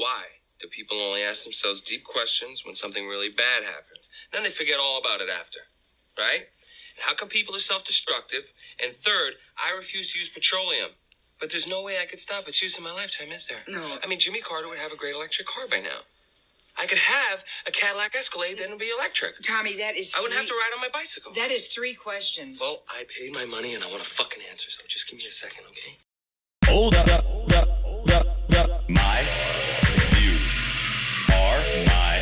Why do people only ask themselves deep questions when something really bad happens? Then they forget all about it after, right? And how come people are self-destructive? And third, I refuse to use petroleum. But there's no way I could stop its use in my lifetime, is there? No. I mean, Jimmy Carter would have a great electric car by now. I could have a Cadillac Escalade that would be electric. Tommy, that is I wouldn't have to ride on my bicycle. That is 3 questions. Well, I paid my money and I want a fucking answer, so just give me a second, okay? Hold up. My views are my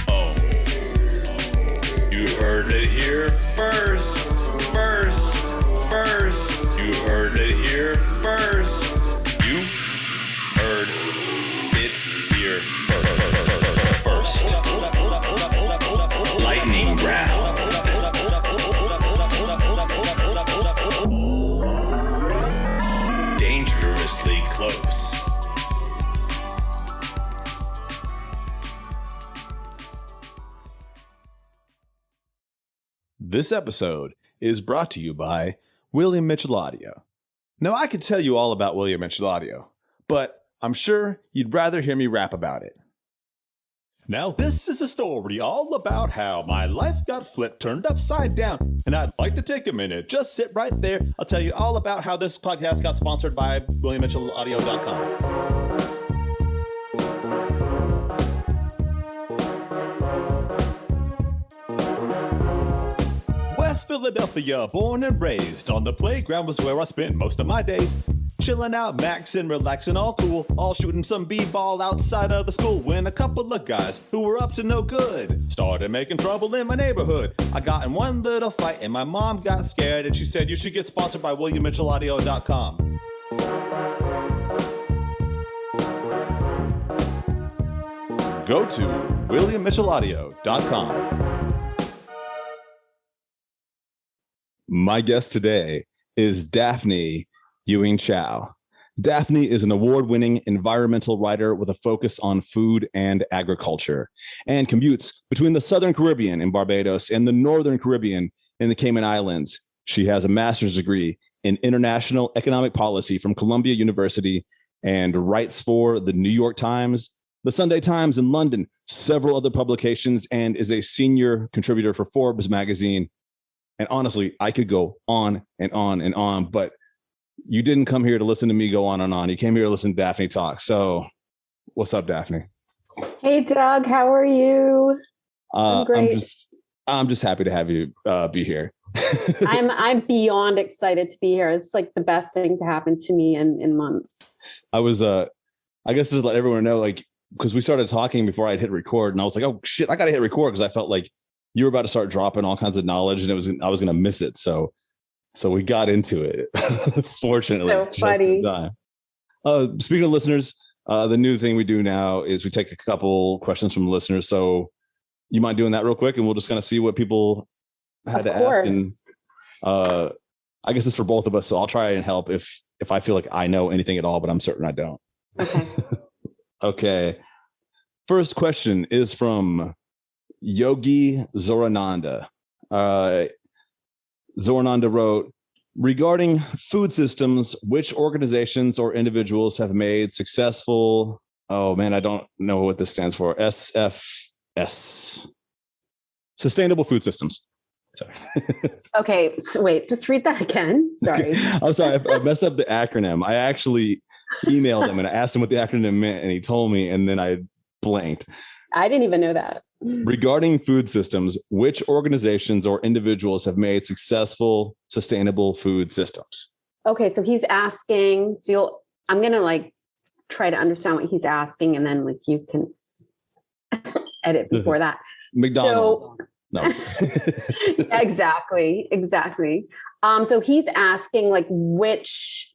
own. You heard it here first. You heard it here first. You heard it here first. Lightning round. Dangerously close. This episode is brought to you by William Mitchell Audio. Now, I could tell you all about William Mitchell Audio, but I'm sure you'd rather hear me rap about it. Now, this is a story all about how my life got flipped, turned upside down, and I'd like to take a minute. Just sit right there. I'll tell you all about how this podcast got sponsored by WilliamMitchellAudio.com. West Philadelphia, born and raised. On the playground was where I spent most of my days. Chilling out, maxing, relaxing, all cool. All shooting some b-ball outside of the school. When a couple of guys who were up to no good started making trouble in my neighborhood. I got in one little fight and my mom got scared. And she said, you should get sponsored by WilliamMitchellAudio.com. Go to WilliamMitchellAudio.com. My guest today is Daphne Ewing-Chow. Daphne is an award-winning environmental writer with a focus on food and agriculture, and commutes between the Southern Caribbean in Barbados and the Northern Caribbean in the Cayman Islands. She has a master's degree in international economic policy from Columbia University and writes for the New York Times, the Sunday Times in London, several other publications, and is a senior contributor for Forbes magazine. And honestly, I could go on and on and on, but you didn't come here to listen to me go on and on. You came here to listen to Daphne talk. So what's up, Daphne? Hey, Doug, how are you? I'm great. I'm just happy to have you be here. I'm beyond excited to be here. It's like the best thing to happen to me in months. I was, I guess just let everyone know, like, because we started talking before I'd hit record and I was like, oh shit, I got to hit record because I felt like you were about to start dropping all kinds of knowledge and I was going to miss it. So we got into it. Fortunately. So funny. Speaking of listeners, the new thing we do now is we take a couple questions from the listeners. So you mind doing that real quick and we'll just kind of see what people had to ask. And I guess it's for both of us. So I'll try and help if I feel like I know anything at all, but I'm certain I don't. Okay. Okay. First question is from Yogi Zorananda. Zorananda wrote, regarding food systems, which organizations or individuals have made successful, oh man, I don't know what this stands for, SFS, Sustainable Food Systems. Sorry. Okay, so wait, just read that again. Sorry. Okay. I'm sorry, I messed up the acronym. I actually emailed him and I asked him what the acronym meant and he told me and then I blanked. I didn't even know that. Regarding food systems, which organizations or individuals have made successful, sustainable food systems? Okay, so he's asking, I'm going to like try to understand what he's asking and then like you can edit before that. McDonald's. So, no. Exactly. So he's asking like which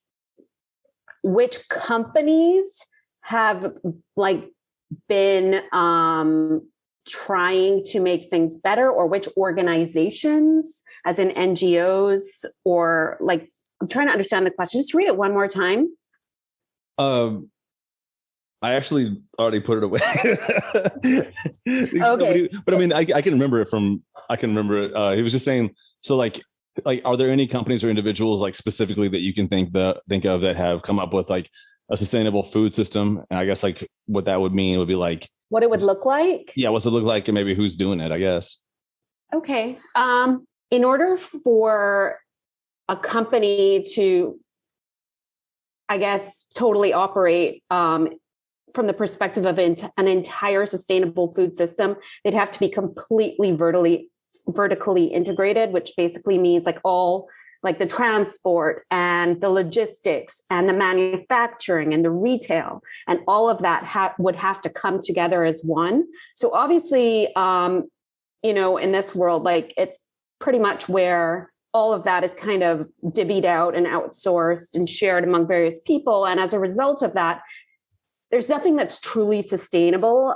companies have like been trying to make things better, or which organizations, as in NGOs, or like, I'm trying to understand the question. Just read it one more time. I actually already put it away. Okay. But I mean, I can remember it He was just saying, so like, are there any companies or individuals like specifically that you can think of that have come up with like a sustainable food system. And I guess like what that would mean would be like, What it would look like? yeah, what's it look like and maybe who's doing it, I guess. Okay. In order for a company to, I guess, totally operate from the perspective of an entire sustainable food system, they'd have to be completely vertically integrated, which basically means like all like the transport and the logistics and the manufacturing and the retail and all of that would have to come together as one. So obviously, in this world, like it's pretty much where all of that is kind of divvied out and outsourced and shared among various people. And as a result of that, there's nothing that's truly sustainable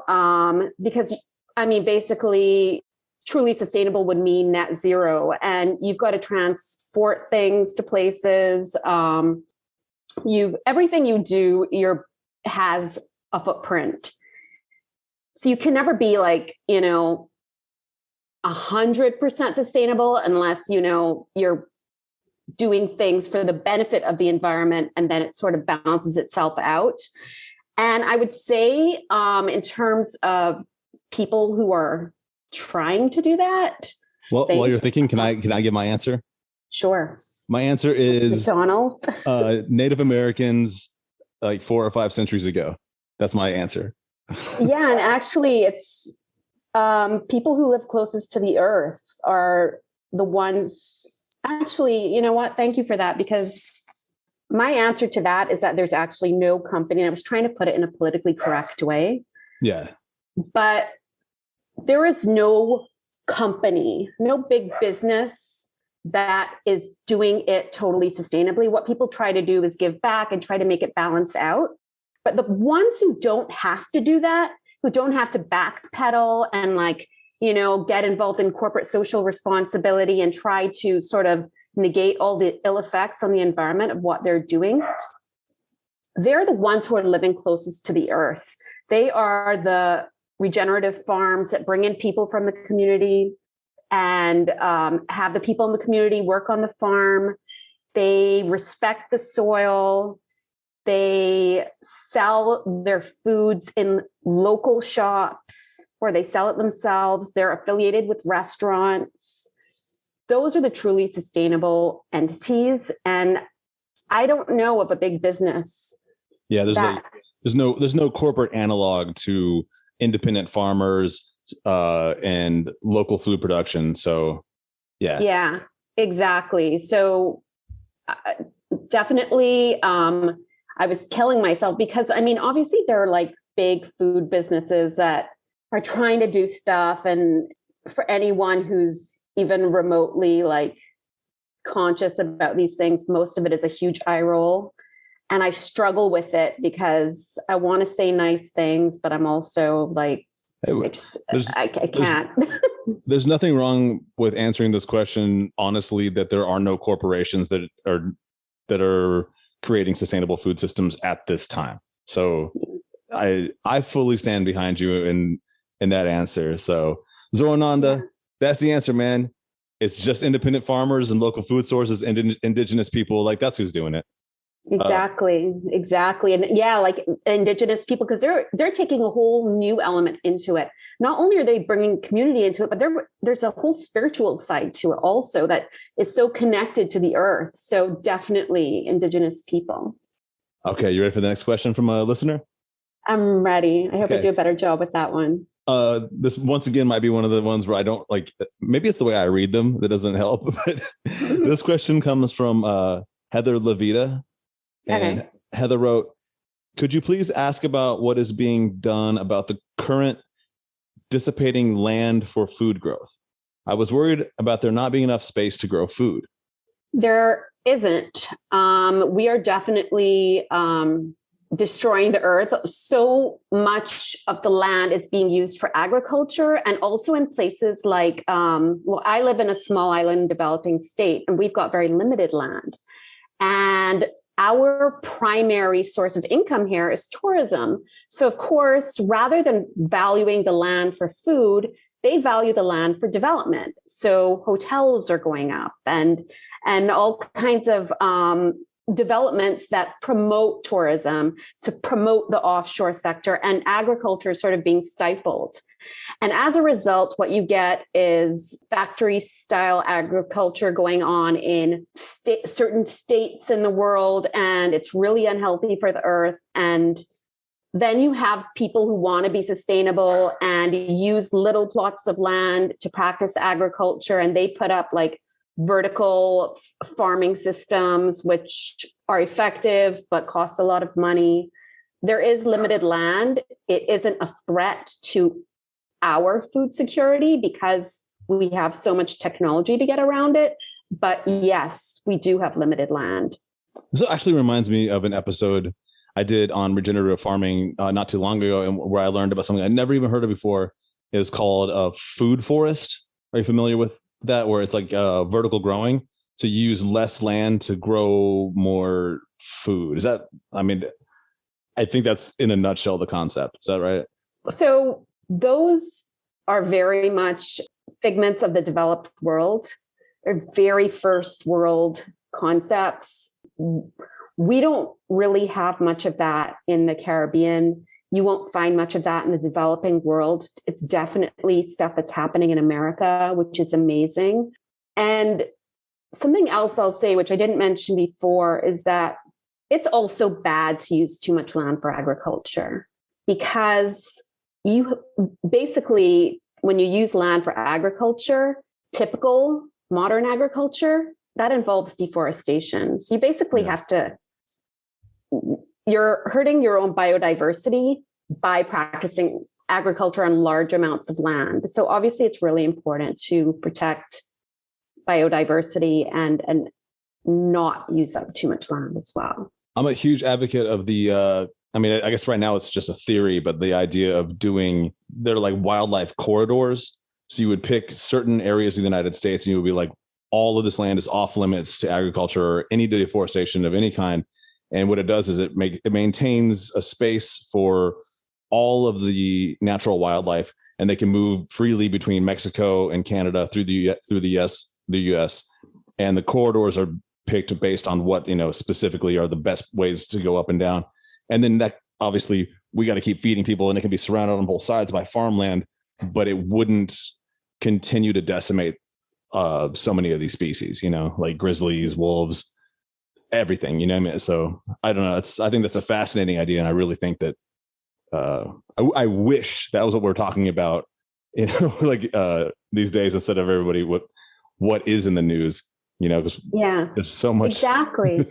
because, basically, truly sustainable would mean net zero. And you've got to transport things to places. Everything you do has a footprint. So you can never be like, 100% sustainable unless, you're doing things for the benefit of the environment, and then it sort of balances itself out. And I would say in terms of people who are trying to do that. Well, while you're thinking, can I give my answer? Sure. My answer is McDonald. Native Americans like 4 or 5 centuries ago. That's my answer. Yeah, and actually it's people who live closest to the earth are the ones. Actually, you know what? Thank you for that, because my answer to that is that there's actually no company. I was trying to put it in a politically correct way. Yeah. But there is no company, no big business that is doing it totally sustainably. What people try to do is give back and try to make it balance out. But the ones who don't have to do that, who don't have to backpedal and get involved in corporate social responsibility and try to sort of negate all the ill effects on the environment of what they're doing, they're the ones who are living closest to the earth. They are the regenerative farms that bring in people from the community and have the people in the community work on the farm. They respect the soil. They sell their foods in local shops where they sell it themselves. They're affiliated with restaurants. Those are the truly sustainable entities. And I don't know of a big business. Yeah, there's no corporate analog to independent farmers and local food production. So, yeah. Yeah, exactly. So definitely, I was killing myself because, obviously there are like big food businesses that are trying to do stuff. And for anyone who's even remotely like conscious about these things, most of it is a huge eye roll. And I struggle with it because I want to say nice things, but I'm also like, I can't. There's nothing wrong with answering this question honestly, that there are no corporations that are creating sustainable food systems at this time. So I fully stand behind you in that answer. So Zorananda, that's the answer, man. It's just independent farmers and local food sources and indigenous people. Like that's who's doing it. Exactly. And yeah, like indigenous people, because they're taking a whole new element into it. Not only are they bringing community into it, but there's a whole spiritual side to it also that is so connected to the earth. So definitely indigenous people. Okay, you ready for the next question from a listener? I'm ready. I hope I do a better job with that one. This once again might be one of the ones where I don't like, maybe it's the way I read them that doesn't help, but this question comes from Heather Levita. And okay. Heather wrote, could you please ask about what is being done about the current dissipating land for food growth? I was worried about there not being enough space to grow food. There isn't. We are definitely destroying the earth. So much of the land is being used for agriculture, and also in places like, I live in a small island developing state, and we've got very limited land. And our primary source of income here is tourism. So of course, rather than valuing the land for food, they value the land for development. So hotels are going up and all kinds of developments that promote tourism, to promote the offshore sector, and agriculture is sort of being stifled. And as a result, what you get is factory style agriculture going on in certain states in the world, and it's really unhealthy for the earth. And then you have people who want to be sustainable and use little plots of land to practice agriculture, and they put up like vertical farming systems, which are effective but cost a lot of money. There is limited land. It isn't a threat to our food security because we have so much technology to get around it. But yes, we do have limited land. This actually reminds me of an episode I did on regenerative farming not too long ago, and where I learned about something I'd never even heard of before. Is called a food forest. Are you familiar with that? Where it's like vertical growing, to use less land to grow more food. Is that? I mean, I think that's in a nutshell the concept. Is that right? So those are very much figments of the developed world. They're very first world concepts. We don't really have much of that in the Caribbean. You won't find much of that in the developing world. It's definitely stuff that's happening in America, which is amazing. And something else I'll say, which I didn't mention before, is that it's also bad to use too much land for agriculture, because you basically, when you use land for agriculture, typical modern agriculture, that involves deforestation. So you basically have to, you're hurting your own biodiversity by practicing agriculture on large amounts of land. So obviously it's really important to protect biodiversity and not use up too much land as well. I'm a huge advocate of the, I mean, I guess right now it's just a theory, but the idea of doing, they're like wildlife corridors. So you would pick certain areas of the United States and you would be like, all of this land is off limits to agriculture or any deforestation of any kind. And what it does is it maintains a space for all of the natural wildlife, and they can move freely between Mexico and Canada through the US. And the corridors are picked based on what, specifically are the best ways to go up and down. And then that, obviously, we got to keep feeding people, and it can be surrounded on both sides by farmland, but it wouldn't continue to decimate so many of these species, like grizzlies, wolves, everything, I mean? So I don't know. I think that's a fascinating idea. And I really think that I wish that was what we're talking about, like these days, instead of everybody, what is in the news, because there's so much. Exactly.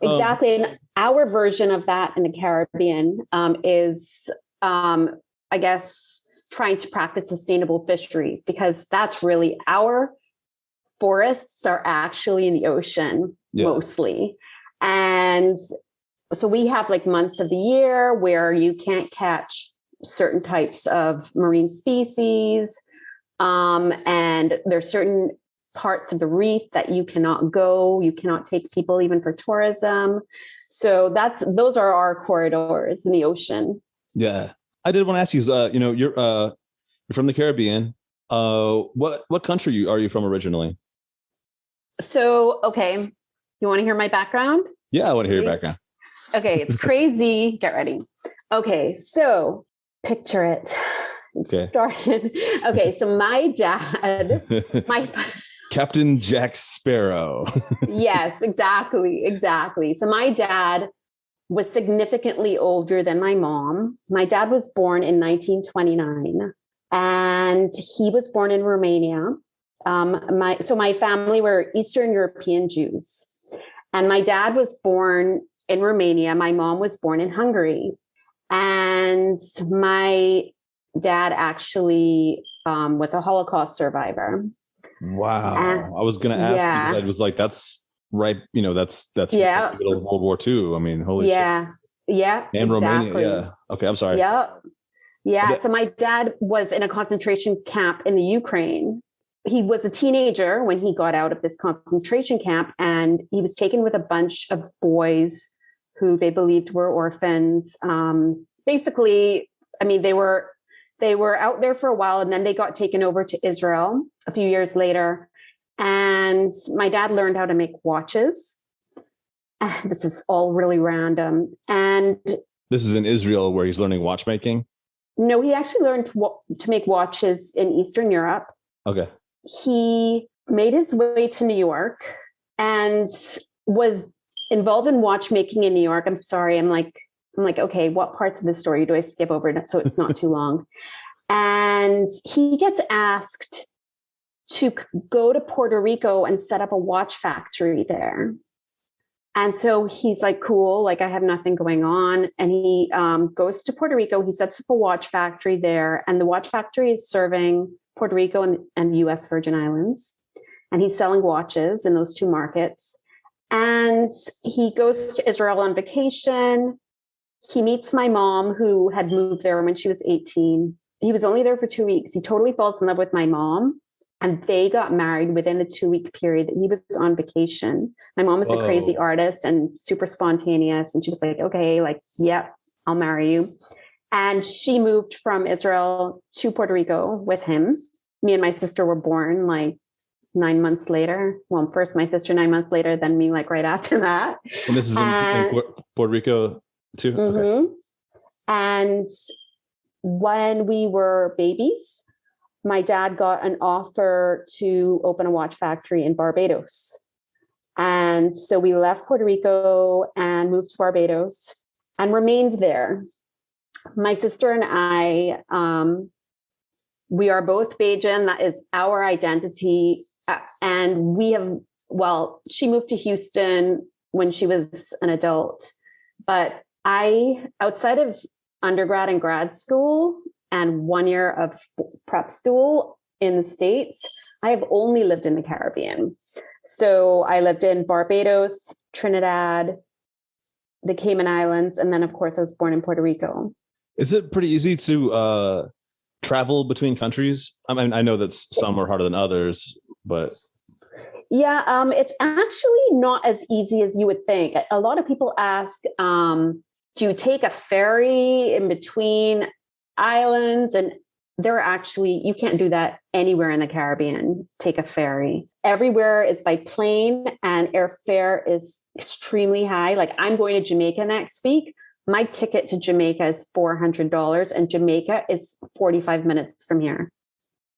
Exactly. And our version of that in the Caribbean is, I guess, trying to practice sustainable fisheries, because that's really, our forests are actually in the ocean mostly. And so we have like months of the year where you can't catch certain types of marine species. And there's certain parts of the reef that you cannot go. You cannot take people even for tourism. So those are our corridors in the ocean. Yeah. I did want to ask you, you're from the Caribbean. What country are you from originally? So, okay. You want to hear my background? Yeah, I want to hear your background. Okay, it's crazy. Get ready. Okay, so picture it. Okay. Started. Okay, so my dad, Captain Jack Sparrow. Yes, exactly. So my dad was significantly older than my mom. My dad was born in 1929, and he was born in Romania. My family were Eastern European Jews, and my dad was born in Romania. My mom was born in Hungary, and my dad actually was a Holocaust survivor. Wow. I was going to ask you, I was like, that's right. That's in the middle of World War II. I mean, holy shit. Yeah. And exactly. Romania. Yeah. Okay. I'm sorry. Yeah. So my dad was in a concentration camp in the Ukraine. He was a teenager when he got out of this concentration camp, and he was taken with a bunch of boys who they believed were orphans. Basically, I mean, they were out there for a while, and then they got taken over to Israel a few years later. And my dad learned how to make watches. this is all really random. And This is in Israel where he's learning watchmaking. no, he actually learned to make watches in Eastern Europe. Okay. He made his way to New York and was involved in watchmaking in New York. I'm sorry. I'm like, okay, what parts of the story do I skip over so it's not too long? And he gets asked to go to Puerto Rico and set up a watch factory there. And so he's like, cool, like I have nothing going on. And he goes to Puerto Rico. He sets up a watch factory there. And the watch factory is serving Puerto Rico and the US Virgin Islands. And he's selling watches in those two markets. And he goes to Israel on vacation. He meets my mom, who had moved there when she was 18. He was only there for 2 weeks. He totally falls in love with my mom. And they got married within a 2-week period. He was on vacation. My mom was a crazy artist and super spontaneous. And she was like, okay, like, yep, I'll marry you. And she moved from Israel to Puerto Rico with him. Me and my sister were born like 9 months later. Well, first my sister 9 months later, then me like right after that. And this is in Puerto Rico too? Mm-hmm. Okay. And when we were babies, my dad got an offer to open a watch factory in Barbados. And so we left Puerto Rico and moved to Barbados and remained there. My sister and I, we are both Bajan. That is our identity. And she moved to Houston when she was an adult. But outside of undergrad and grad school and 1 year of prep school in the States, I have only lived in the Caribbean. So I lived in Barbados, Trinidad, the Cayman Islands, and then of course I was born in Puerto Rico. Is it pretty easy to travel between countries? I mean, I know that some are harder than others, but... Yeah, it's actually not as easy as you would think. A lot of people ask, do you take a ferry in between islands? And you can't do that anywhere in the Caribbean. Take a ferry. Everywhere is by plane, and airfare is extremely high. Like I'm going to Jamaica next week. My ticket to Jamaica is $400, and Jamaica is 45 minutes from here.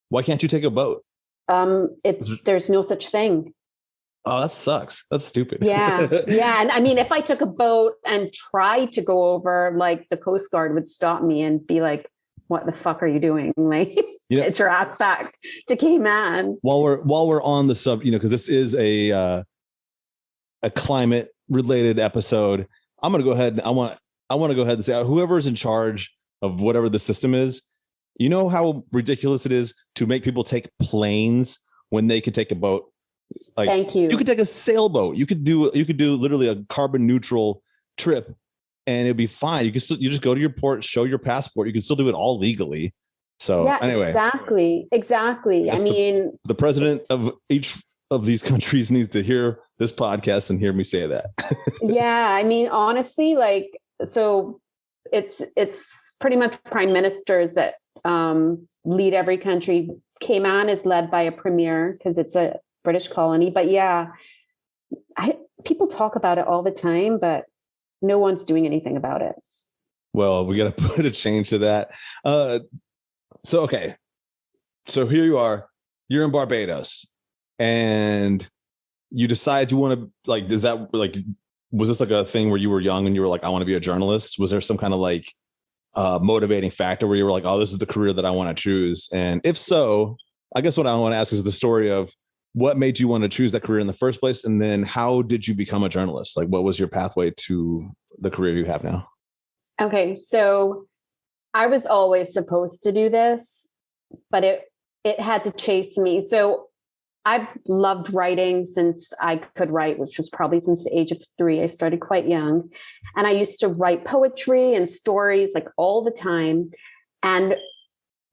Why can't you take a boat? There's no such thing. Oh, that sucks. That's stupid. Yeah. Yeah. And I mean, if I took a boat and tried to go over, like the Coast Guard would stop me and be like, what the fuck are you doing? Like, get your ass back to Cayman. While we're on the sub, because this is a climate related episode, I'm going to go ahead. I want to go ahead and say whoever's in charge of whatever the system is, you know how ridiculous it is to make people take planes when they could take a boat. Like, thank you. You could take a sailboat. You could do literally a carbon neutral trip, and it'd be fine. You just go to your port, show your passport. You can still do it all legally. So yeah, anyway, exactly. I mean, the president of each of these countries needs to hear this podcast and hear me say that. Yeah, I mean, honestly, like, so it's pretty much prime ministers that lead every country. Cayman is led by a premier because it's a British colony. But yeah, people talk about it all the time, but no one's doing anything about it. Well, we got to put a change to that. So here you are, you're in Barbados, and you decide you want to, like, is that like, was this like a thing where you were young and you were like, I want to be a journalist? Was there some kind of like motivating factor where you were like, oh, this is the career that I want to choose? And if so, I guess what I want to ask is the story of what made you want to choose that career in the first place? And then how did you become a journalist? Like, what was your pathway to the career you have now? Okay. So I was always supposed to do this, but it had to chase me. So I've loved writing since I could write, which was probably since the age of 3. I started quite young, and I used to write poetry and stories like all the time. And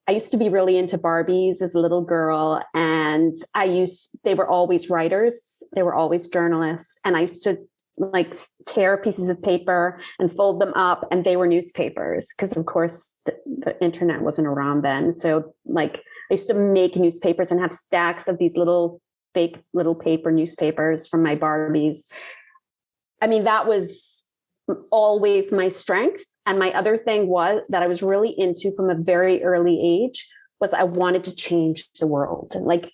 I used to be really into Barbies as a little girl, and they were always writers. They were always journalists. And I used to like tear pieces of paper and fold them up, and they were newspapers because of course the internet wasn't around then. So like I used to make newspapers and have stacks of these little fake little paper newspapers from my Barbies. I mean, that was always my strength. And my other thing was that I was really into from a very early age was I wanted to change the world. And like,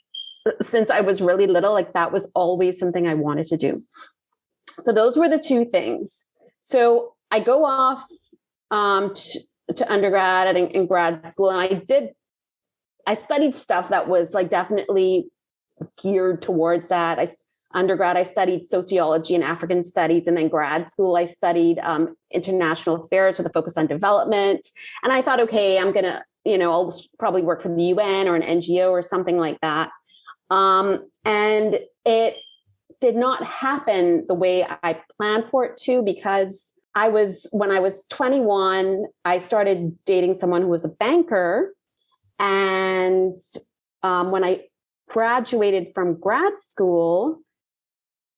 since I was really little, like that was always something I wanted to do. So those were the two things. So I go off to undergrad and in grad school, and I studied stuff that was like definitely geared towards that. Undergrad, I studied sociology and African studies, and then grad school, I studied international affairs with a focus on development. And I thought, okay, I'm gonna, I'll probably work for the UN or an NGO or something like that. And it did not happen the way I planned for it to, because when I was 21, I started dating someone who was a banker. And when I graduated from grad school,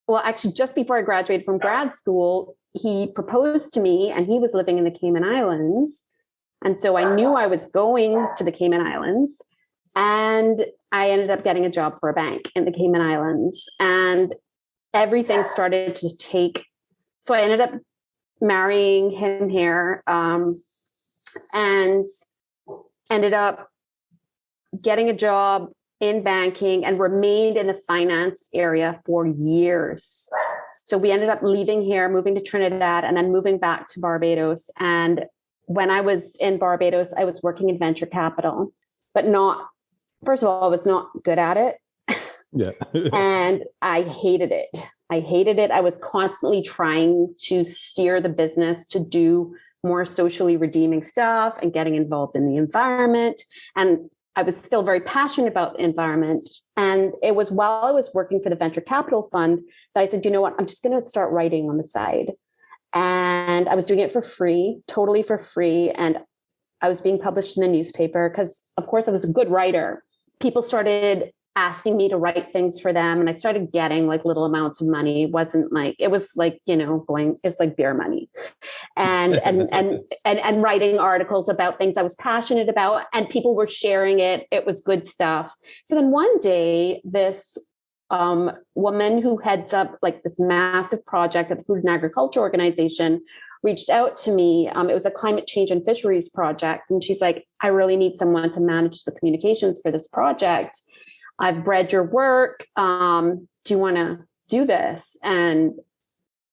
well, actually, just before I graduated from grad school, he proposed to me, and he was living in the Cayman Islands. And so I knew I was going to the Cayman Islands, and I ended up getting a job for a bank in the Cayman Islands, and everything started to take. So I ended up marrying him here, and ended up getting a job in banking and remained in the finance area for years. So we ended up leaving here, moving to Trinidad, and then moving back to Barbados. And when I was in Barbados, I was working in venture capital, but first of all, I was not good at it. Yeah. And I hated it. I was constantly trying to steer the business to do more socially redeeming stuff and getting involved in the environment. And I was still very passionate about the environment. And it was while I was working for the venture capital fund that I said, you know what, I'm just going to start writing on the side. And I was doing it for free, totally for free. And I was being published in the newspaper because, of course, I was a good writer. People started asking me to write things for them. And I started getting like little amounts of money. It was like beer money. And writing articles about things I was passionate about, and people were sharing it. It was good stuff. So then one day, this woman who heads up like this massive project at the Food and Agriculture Organization reached out to me. It was a climate change and fisheries project. And she's like, I really need someone to manage the communications for this project. I've read your work. Do you want to do this? And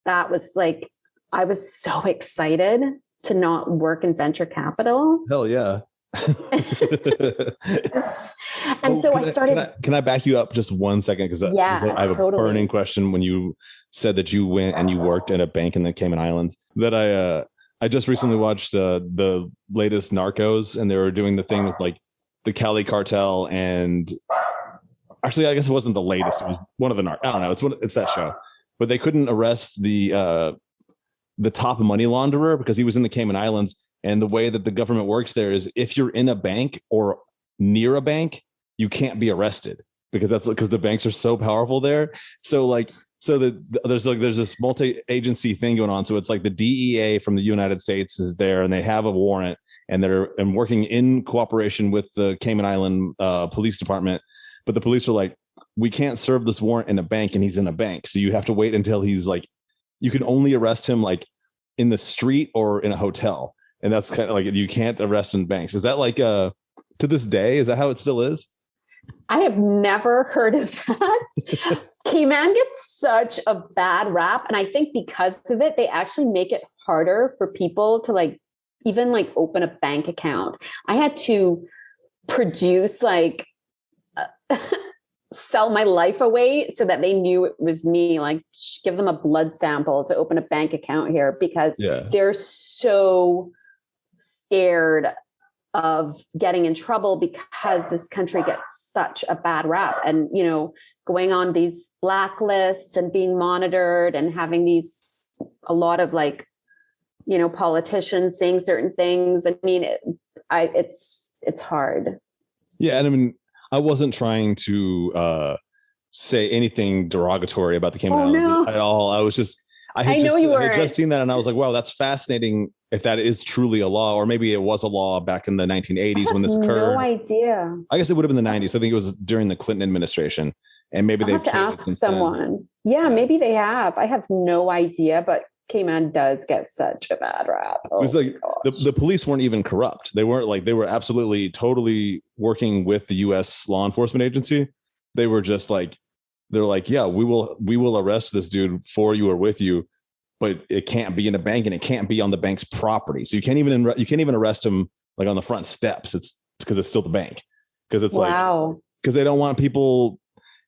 that was like, I was so excited to not work in venture capital. Hell yeah. And so I started. Can I back you up just 1 second? Because I have a burning question when you said that you went and you worked at a bank in the Cayman Islands. That I just recently watched the latest Narcos, and they were doing the thing with like the Cali cartel, and actually I guess it wasn't the latest. It was one of the I don't know. It's that show, but they couldn't arrest the top money launderer because he was in the Cayman Islands. And the way that the government works there is if you're in a bank or near a bank, you can't be arrested because the banks are so powerful there. So there's this multi-agency thing going on. So it's like the DEA from the United States is there, and they have a warrant, and they're working in cooperation with the Cayman Island police department. But the police are like, we can't serve this warrant in a bank, and he's in a bank. So you have to wait until he's like, you can only arrest him like in the street or in a hotel. And that's kind of like, you can't arrest in banks. Is that like to this day, is that how it still is? I have never heard of that. Cayman gets such a bad rap. And I think because of it, they actually make it harder for people to like even like open a bank account. I had to produce like sell my life away so that they knew it was me, like give them a blood sample to open a bank account here, because they're so scared of getting in trouble because this country gets such a bad rap. And, going on these blacklists and being monitored and having a lot of like, politicians saying certain things. I mean, it's hard. Yeah. And I mean, I wasn't trying to say anything derogatory about the Cayman Islands at all. I was just, I had just seen that, and I was like, wow, that's fascinating if that is truly a law, or maybe it was a law back in the 1980s when this occurred. No idea. I guess it would have been the 90s. I think it was during the Clinton administration. and maybe I'll they've have to changed it ask since then. someone. Yeah, maybe they have. I have no idea, but Cayman does get such a bad rap. It was like gosh. the police weren't even corrupt. They weren't like, they were absolutely totally working with the U.S. law enforcement agency. They were just like, they're like, yeah, we will arrest this dude for you or with you, but it can't be in a bank and it can't be on the bank's property. So you can't even arrest him like on the front steps. It's because it's still the bank. Because it's Wow. like, because they don't want people.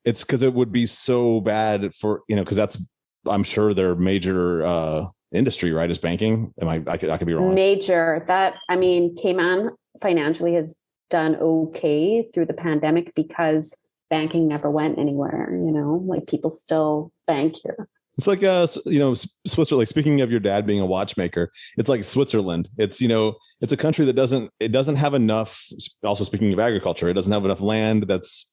It's because it would be so bad for, because that's, I'm sure their major industry, right, is banking. I could be wrong. Major. Cayman financially has done okay through the pandemic because banking never went anywhere, like people still bank here. It's like Switzerland. Like, speaking of your dad being a watchmaker, it's like Switzerland. It's it's a country that doesn't have enough. Also, speaking of agriculture, it doesn't have enough land that's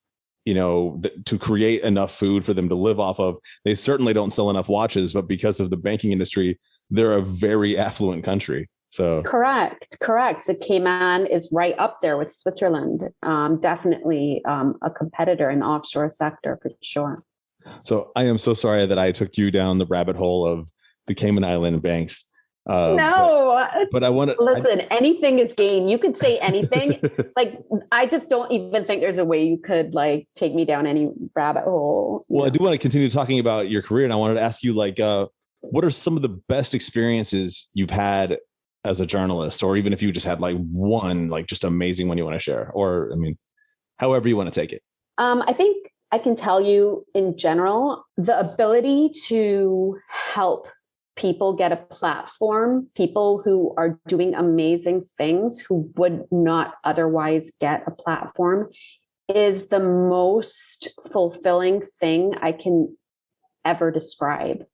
to create enough food for them to live off of. They certainly don't sell enough watches, but because of the banking industry, they're a very affluent country. So correct. So Cayman is right up there with Switzerland. Definitely a competitor in the offshore sector for sure. So I am so sorry that I took you down the rabbit hole of the Cayman Island banks. No, but I want to listen. Anything is game. You could say anything. Like, I just don't even think there's a way you could like take me down any rabbit hole. Well, I do want to continue talking about your career, and I wanted to ask you, like, what are some of the best experiences you've had as a journalist, or even if you just had like one, like just amazing one you want to share, or however you want to take it. I think I can tell you in general, the ability to help people get a platform, people who are doing amazing things who would not otherwise get a platform, is the most fulfilling thing I can ever describe.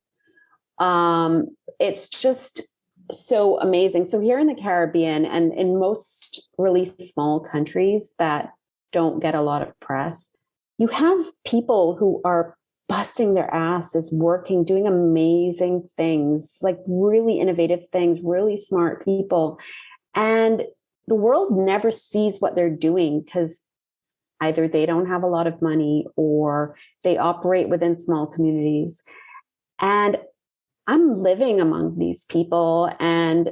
It's just so amazing. So here in the Caribbean and in most really small countries that don't get a lot of press, you have people who are busting their asses, working, doing amazing things, like really innovative things, really smart people. And the world never sees what they're doing because either they don't have a lot of money or they operate within small communities. And I'm living among these people and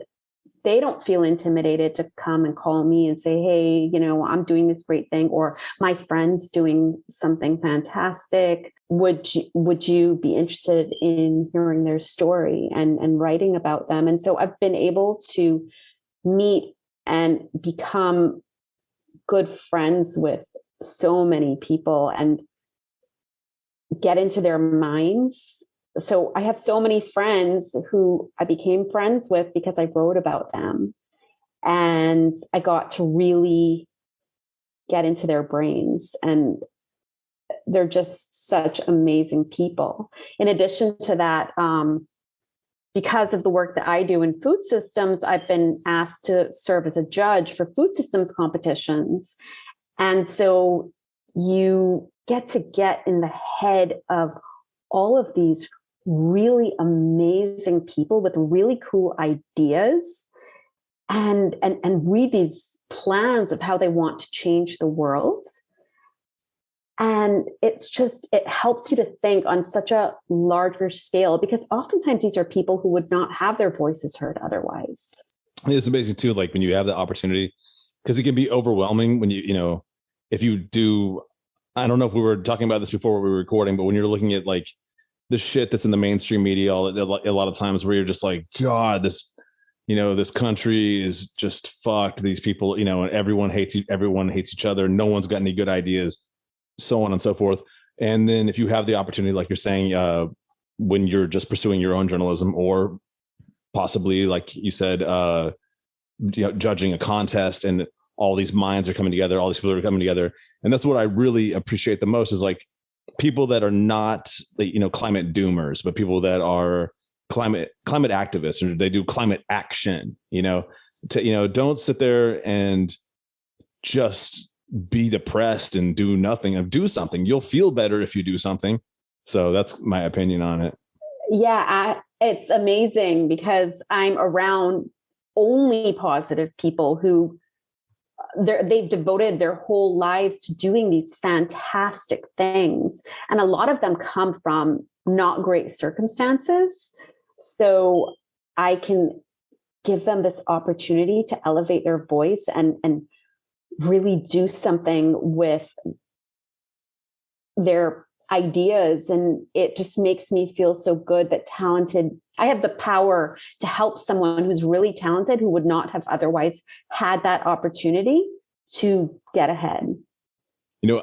they don't feel intimidated to come and call me and say, hey, I'm doing this great thing, or my friend's doing something fantastic. Would you be interested in hearing their story and writing about them? And so I've been able to meet and become good friends with so many people and get into their minds. So I have so many friends who I became friends with because I wrote about them, and I got to really get into their brains, and they're just such amazing people. In addition to that, because of the work that I do in food systems, I've been asked to serve as a judge for food systems competitions. And so you get in the head of all of these really amazing people with really cool ideas and read these plans of how they want to change the world. And it helps you to think on such a larger scale, because oftentimes these are people who would not have their voices heard otherwise. It's amazing too, like when you have the opportunity, because it can be overwhelming when if you do, I don't know if we were talking about this before we were recording, but when you're looking at like the shit that's in the mainstream media, a lot of times where you're just like, God, this country is just fucked. These people, and everyone hates each other. No one's got any good ideas, so on and so forth. And then if you have the opportunity, like you're saying, when you're just pursuing your own journalism, or possibly, like you said, judging a contest, and all these minds are coming together, all these people are coming together. And that's what I really appreciate the most, is like people that are not, climate doomers, but people that are climate activists, or they do climate action, don't sit there and just be depressed and do nothing, and do something. You'll feel better if you do something. So that's my opinion on it. Yeah, it's amazing because I'm around only positive people who they've devoted their whole lives to doing these fantastic things. And a lot of them come from not great circumstances. So I can give them this opportunity to elevate their voice and really do something with their ideas. And it just makes me feel so good that I have the power to help someone who's really talented, who would not have otherwise had that opportunity to get ahead.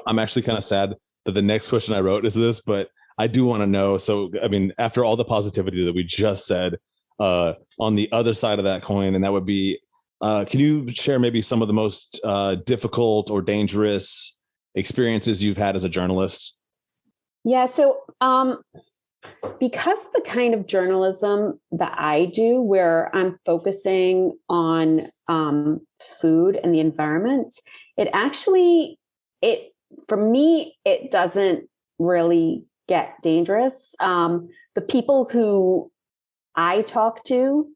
I'm actually kind of sad that the next question I wrote is this, but I do want to know. So, I mean, after all the positivity that we just said, on the other side of that coin, and that would be, can you share maybe some of the most difficult or dangerous experiences you've had as a journalist? Yeah. So, because the kind of journalism that I do, where I'm focusing on food and the environment, for me, it doesn't really get dangerous. The people who I talk to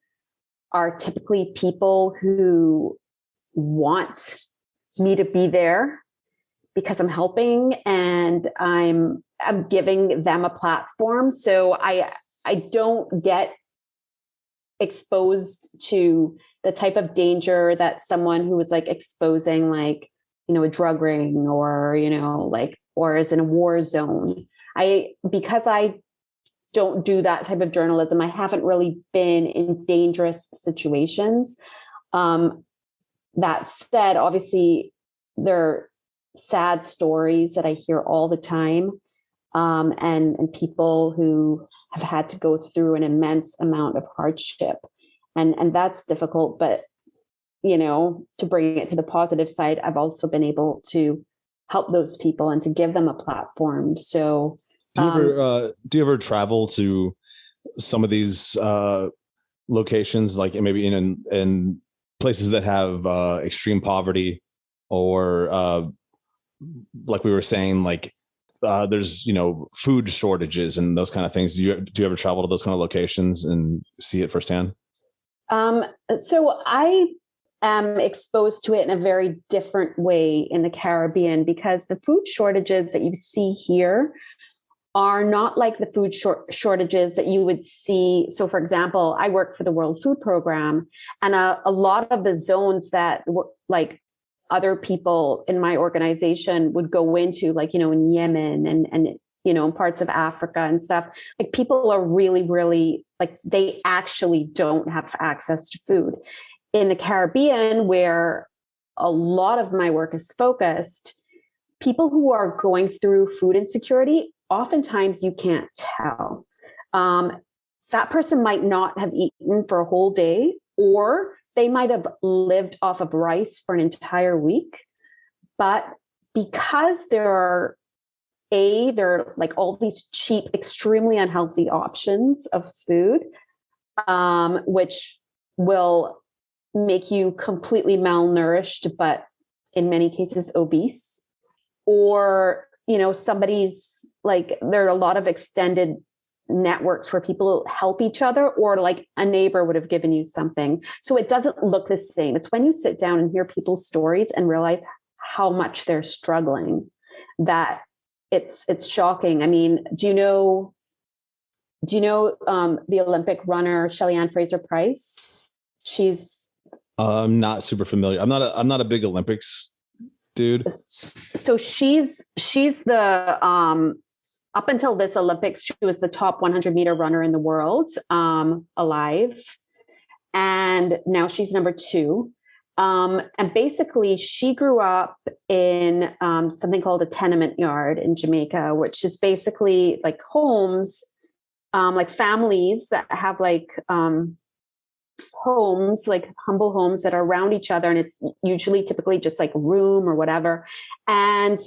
are typically people who want me to be there because I'm helping and I'm giving them a platform. So I don't get exposed to the type of danger that someone who is like exposing like, a drug ring or, or is in a war zone. Because I don't do that type of journalism, I haven't really been in dangerous situations. That said, obviously there are sad stories that I hear all the time. And people who have had to go through an immense amount of hardship. And that's difficult, but, to bring it to the positive side, I've also been able to help those people and to give them a platform. So do you ever travel to some of these locations, like maybe in places that have extreme poverty, or like we were saying, like there's food shortages and those kind of things? Do you ever travel to those kind of locations and see it firsthand? So I am exposed to it in a very different way in the Caribbean, because the food shortages that you see here are not like the food shortages that you would see. So, for example, I work for the World Food Program, and a lot of the zones that were like other people in my organization would go into, like, in Yemen and in parts of Africa and stuff, like people are really, really, like, they actually don't have access to food. In the Caribbean, where a lot of my work is focused, people who are going through food insecurity, oftentimes you can't tell. That person might not have eaten for a whole day, or they might have lived off of rice for an entire week. But because there are like all these cheap, extremely unhealthy options of food, which will make you completely malnourished, but in many cases obese, or somebody's like, there are a lot of extended networks where people help each other, or like a neighbor would have given you something. So it doesn't look the same. It's when you sit down and hear people's stories and realize how much they're struggling that it's shocking. I mean, do you know the Olympic runner Shelley-Ann Fraser-Price? She's not super familiar. I'm not a big Olympics dude. So she's the up until this Olympics, she was the top 100-meter runner in the world, alive, and now she's number 2. And basically, she grew up in something called a tenement yard in Jamaica, which is basically like homes, like families that have like homes, like humble homes that are around each other. And it's usually typically just like a room or whatever. And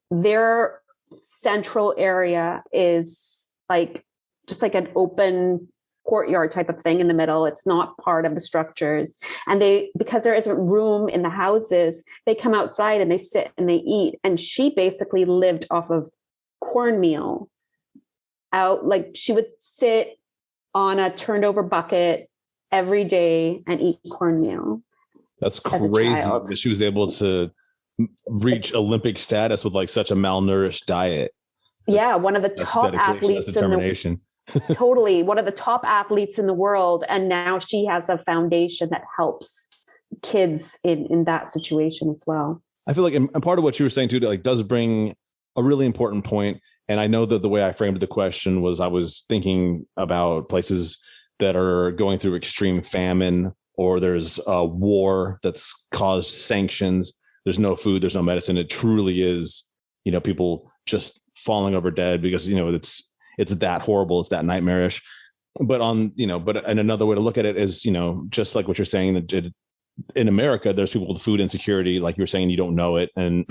their central area is like just like an open courtyard type of thing in the middle. It's not part of the structures. And because there isn't room in the houses, they come outside and they sit and they eat. And she basically lived off of cornmeal out. Like she would sit on a turned over bucket every day and eat cornmeal. That's as a crazy child. that she was able to reach Olympic status with like such a malnourished diet. Yeah, one of the That's top dedication. athletes That's determination. totally one of the top athletes in the world, and now she has a foundation that helps kids in that situation as well. I feel like, and part of what you were saying too, like, does bring a really important point. And I know that the way I framed the question was I was thinking about places that are going through extreme famine, or there's a war that's caused sanctions. There's no food, there's no medicine. It truly is, people just falling over dead because, it's that horrible. It's that nightmarish. But and another way to look at it is, just like what you're saying, that in America, there's people with food insecurity, like you were saying, you don't know it. And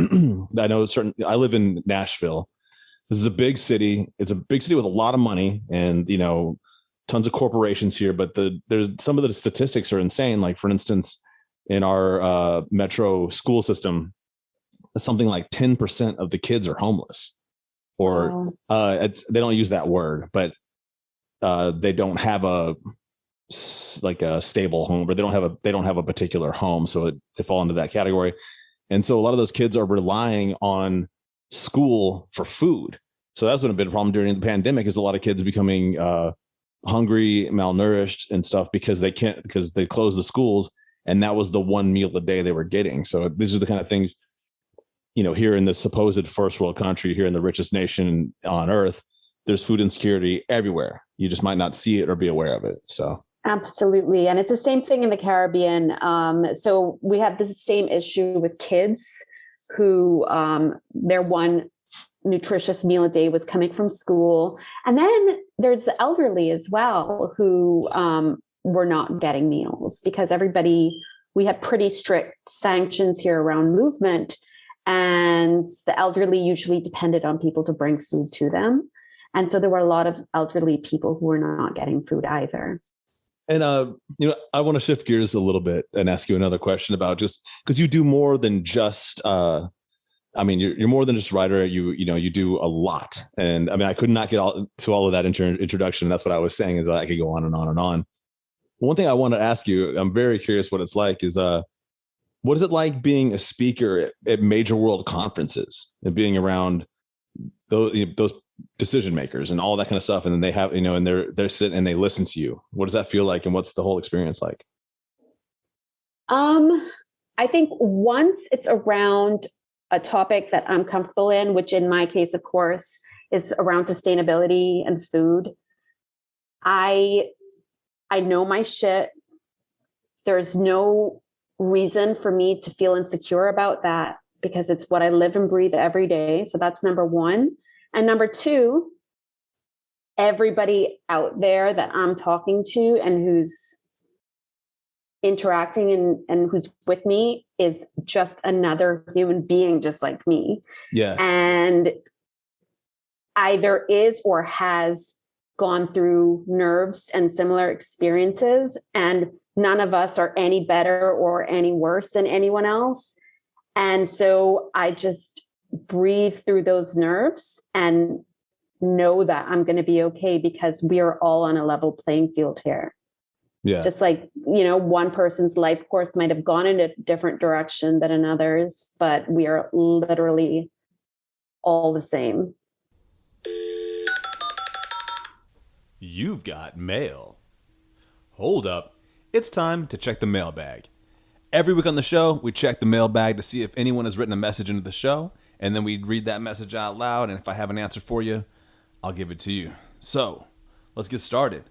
I know I live in Nashville. This is a big city. It's a big city with a lot of money and, tons of corporations here. But there's some of the statistics are insane. Like, for instance, in our metro school system, something like 10% of the kids are homeless, or they don't use that word, but they don't have a stable home, or they don't have a particular home, so they fall into that category. And so a lot of those kids are relying on school for food. So that's been a big problem during the pandemic, is a lot of kids becoming hungry, malnourished and stuff because they closed the schools, and that was the one meal a day they were getting. So these are the kind of things, here in the supposed first world country, here in the richest nation on earth, there's food insecurity everywhere. You just might not see it or be aware of it. So absolutely. And it's the same thing in the Caribbean. So we have this same issue with kids who their one nutritious meal a day was coming from school. And then there's the elderly as well who were not getting meals because we had pretty strict sanctions here around movement. And the elderly usually depended on people to bring food to them. And so there were a lot of elderly people who were not getting food either. And, I want to shift gears a little bit and ask you another question about, just because you do more than just, you're more than just a writer. You do a lot. And I could not get to all of that introduction. That's what I was saying, is that I could go on and on and on. One thing I want to ask you, I'm very curious what it's like, is, what is it like being a speaker at major world conferences and being around those decision makers and all that kind of stuff? And then they have, and they're sitting and they listen to you. What does that feel like? And what's the whole experience like? I think once it's around a topic that I'm comfortable in, which in my case, of course, is around sustainability and food, I know my shit. There's no reason for me to feel insecure about that because it's what I live and breathe every day. So that's number one. And number two, everybody out there that I'm talking to and who's interacting and who's with me is just another human being just like me. Yeah. And either is or has gone through nerves and similar experiences, and none of us are any better or any worse than anyone else. And so I just breathe through those nerves and know that I'm going to be okay because we are all on a level playing field here. Yeah. Just like, one person's life course might have gone in a different direction than another's, but we are literally all the same. You've got mail. Hold up. It's time to check the mailbag. Every week on the show, we check the mailbag to see if anyone has written a message into the show, and then we read that message out loud, and if I have an answer for you, I'll give it to you. So, let's get started.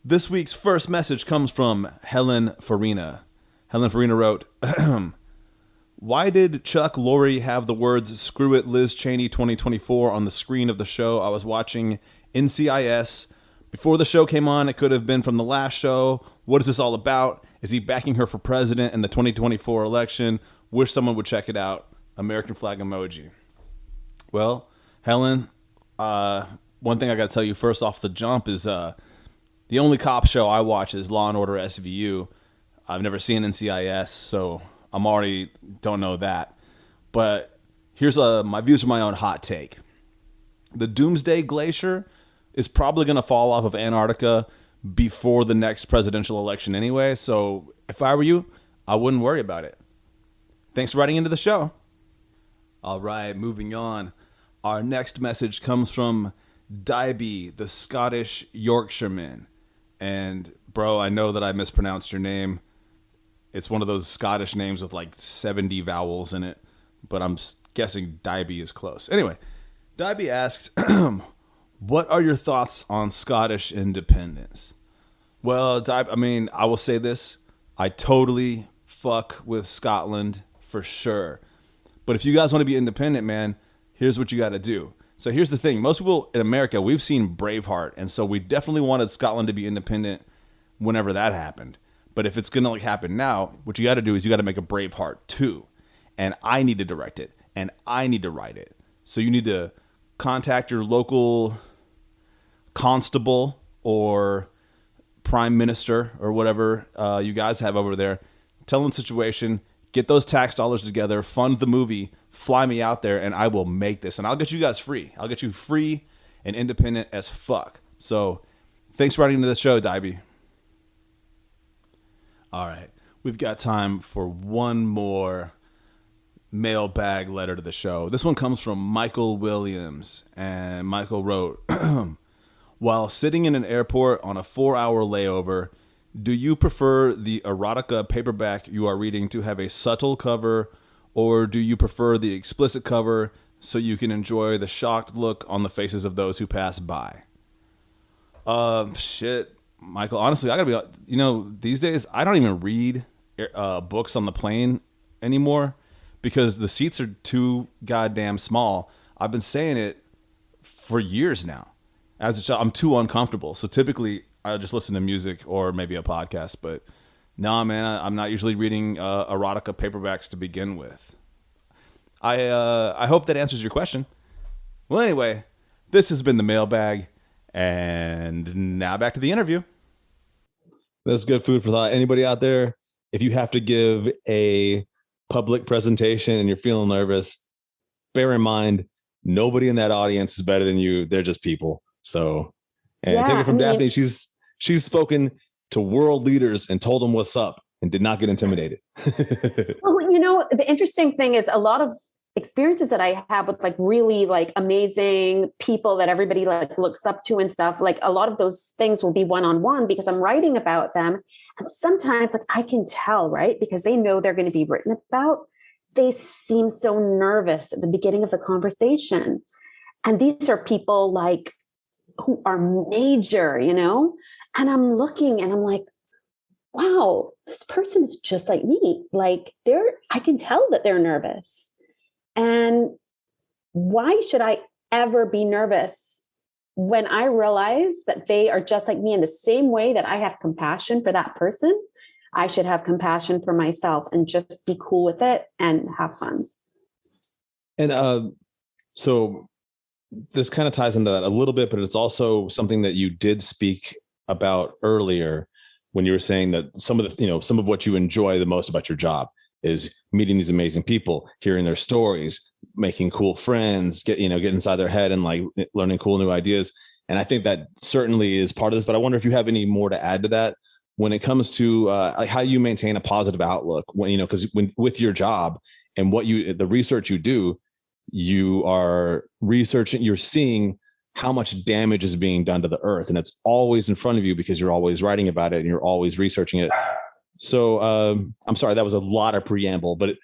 This week's first message comes from Helen Farina. Helen Farina wrote, why did Chuck Lorre have the words "Screw it, Liz Cheney 2024" on the screen of the show I was watching NCIS? Before the show came on, it could have been from the last show. What is this all about? Is he backing her for president in the 2024 election? Wish someone would check it out. American flag emoji. Well, Helen, one thing I got to tell you first off the jump is the only cop show I watch is Law & Order SVU. I've never seen NCIS, so I'm already don't know that. But here's my views from my own hot take. The Doomsday Glacier is probably going to fall off of Antarctica before the next presidential election anyway. So if I were you, I wouldn't worry about it. Thanks for writing into the show. All right, moving on. Our next message comes from Daiby, the Scottish Yorkshireman. And bro, I know that I mispronounced your name. It's one of those Scottish names with like 70 vowels in it, but I'm guessing Daiby is close. Anyway, Daiby asks, what are your thoughts on Scottish independence? Well, I mean, I will say this. I totally fuck with Scotland for sure. But if you guys want to be independent, man, here's what you got to do. So here's the thing. Most people in America, we've seen Braveheart. And so we definitely wanted Scotland to be independent whenever that happened. But if it's going to like happen now, what you got to do is you got to make a Braveheart 2. And I need to direct it. And I need to write it. So you need to contact your local constable or prime minister or whatever you guys have over there. Tell them the situation. Get those tax dollars together, fund the movie, fly me out there, and I will make this. And I'll get you guys free. I'll get you free and independent as fuck. So thanks for writing into the show, Daiby. All right. We've got time for one more mailbag letter to the show. This one comes from Michael Williams. And Michael wrote, while sitting in an airport on a 4-hour layover, do you prefer the erotica paperback you are reading to have a subtle cover, or do you prefer the explicit cover so you can enjoy the shocked look on the faces of those who pass by? Shit, Michael, honestly, I gotta be, these days, I don't even read books on the plane anymore because the seats are too goddamn small. I've been saying it for years now. As a child, I'm too uncomfortable. So typically, I just listen to music or maybe a podcast. But no, man, I'm not usually reading erotica paperbacks to begin with. I hope that answers your question. Well, anyway, this has been the mailbag. And now back to the interview. That's good food for thought. Anybody out there, if you have to give a public presentation and you're feeling nervous, bear in mind, nobody in that audience is better than you. They're just people. So, and take it from Daphne. She's spoken to world leaders and told them what's up and did not get intimidated. Well, the interesting thing is a lot of experiences that I have with like really like amazing people that everybody like looks up to and stuff. Like a lot of those things will be one-on-one because I'm writing about them. And sometimes like I can tell, right? Because they know they're going to be written about. They seem so nervous at the beginning of the conversation. And these are people like who are major, and I'm looking and I'm like, wow, this person is just like me. Like I can tell that they're nervous. And why should I ever be nervous when I realize that they are just like me in the same way that I have compassion for that person? I should have compassion for myself and just be cool with it and have fun. And so this kind of ties into that a little bit, but it's also something that you did speak about earlier when you were saying that some of what you enjoy the most about your job is meeting these amazing people, hearing their stories, making cool friends, get inside their head and like learning cool new ideas. And I think that certainly is part of this, but I wonder if you have any more to add to that when it comes to like how you maintain a positive outlook when, because with your job and the research you do, you are researching, you're seeing how much damage is being done to the earth. And it's always in front of you because you're always writing about it and you're always researching it. So I'm sorry, that was a lot of preamble, but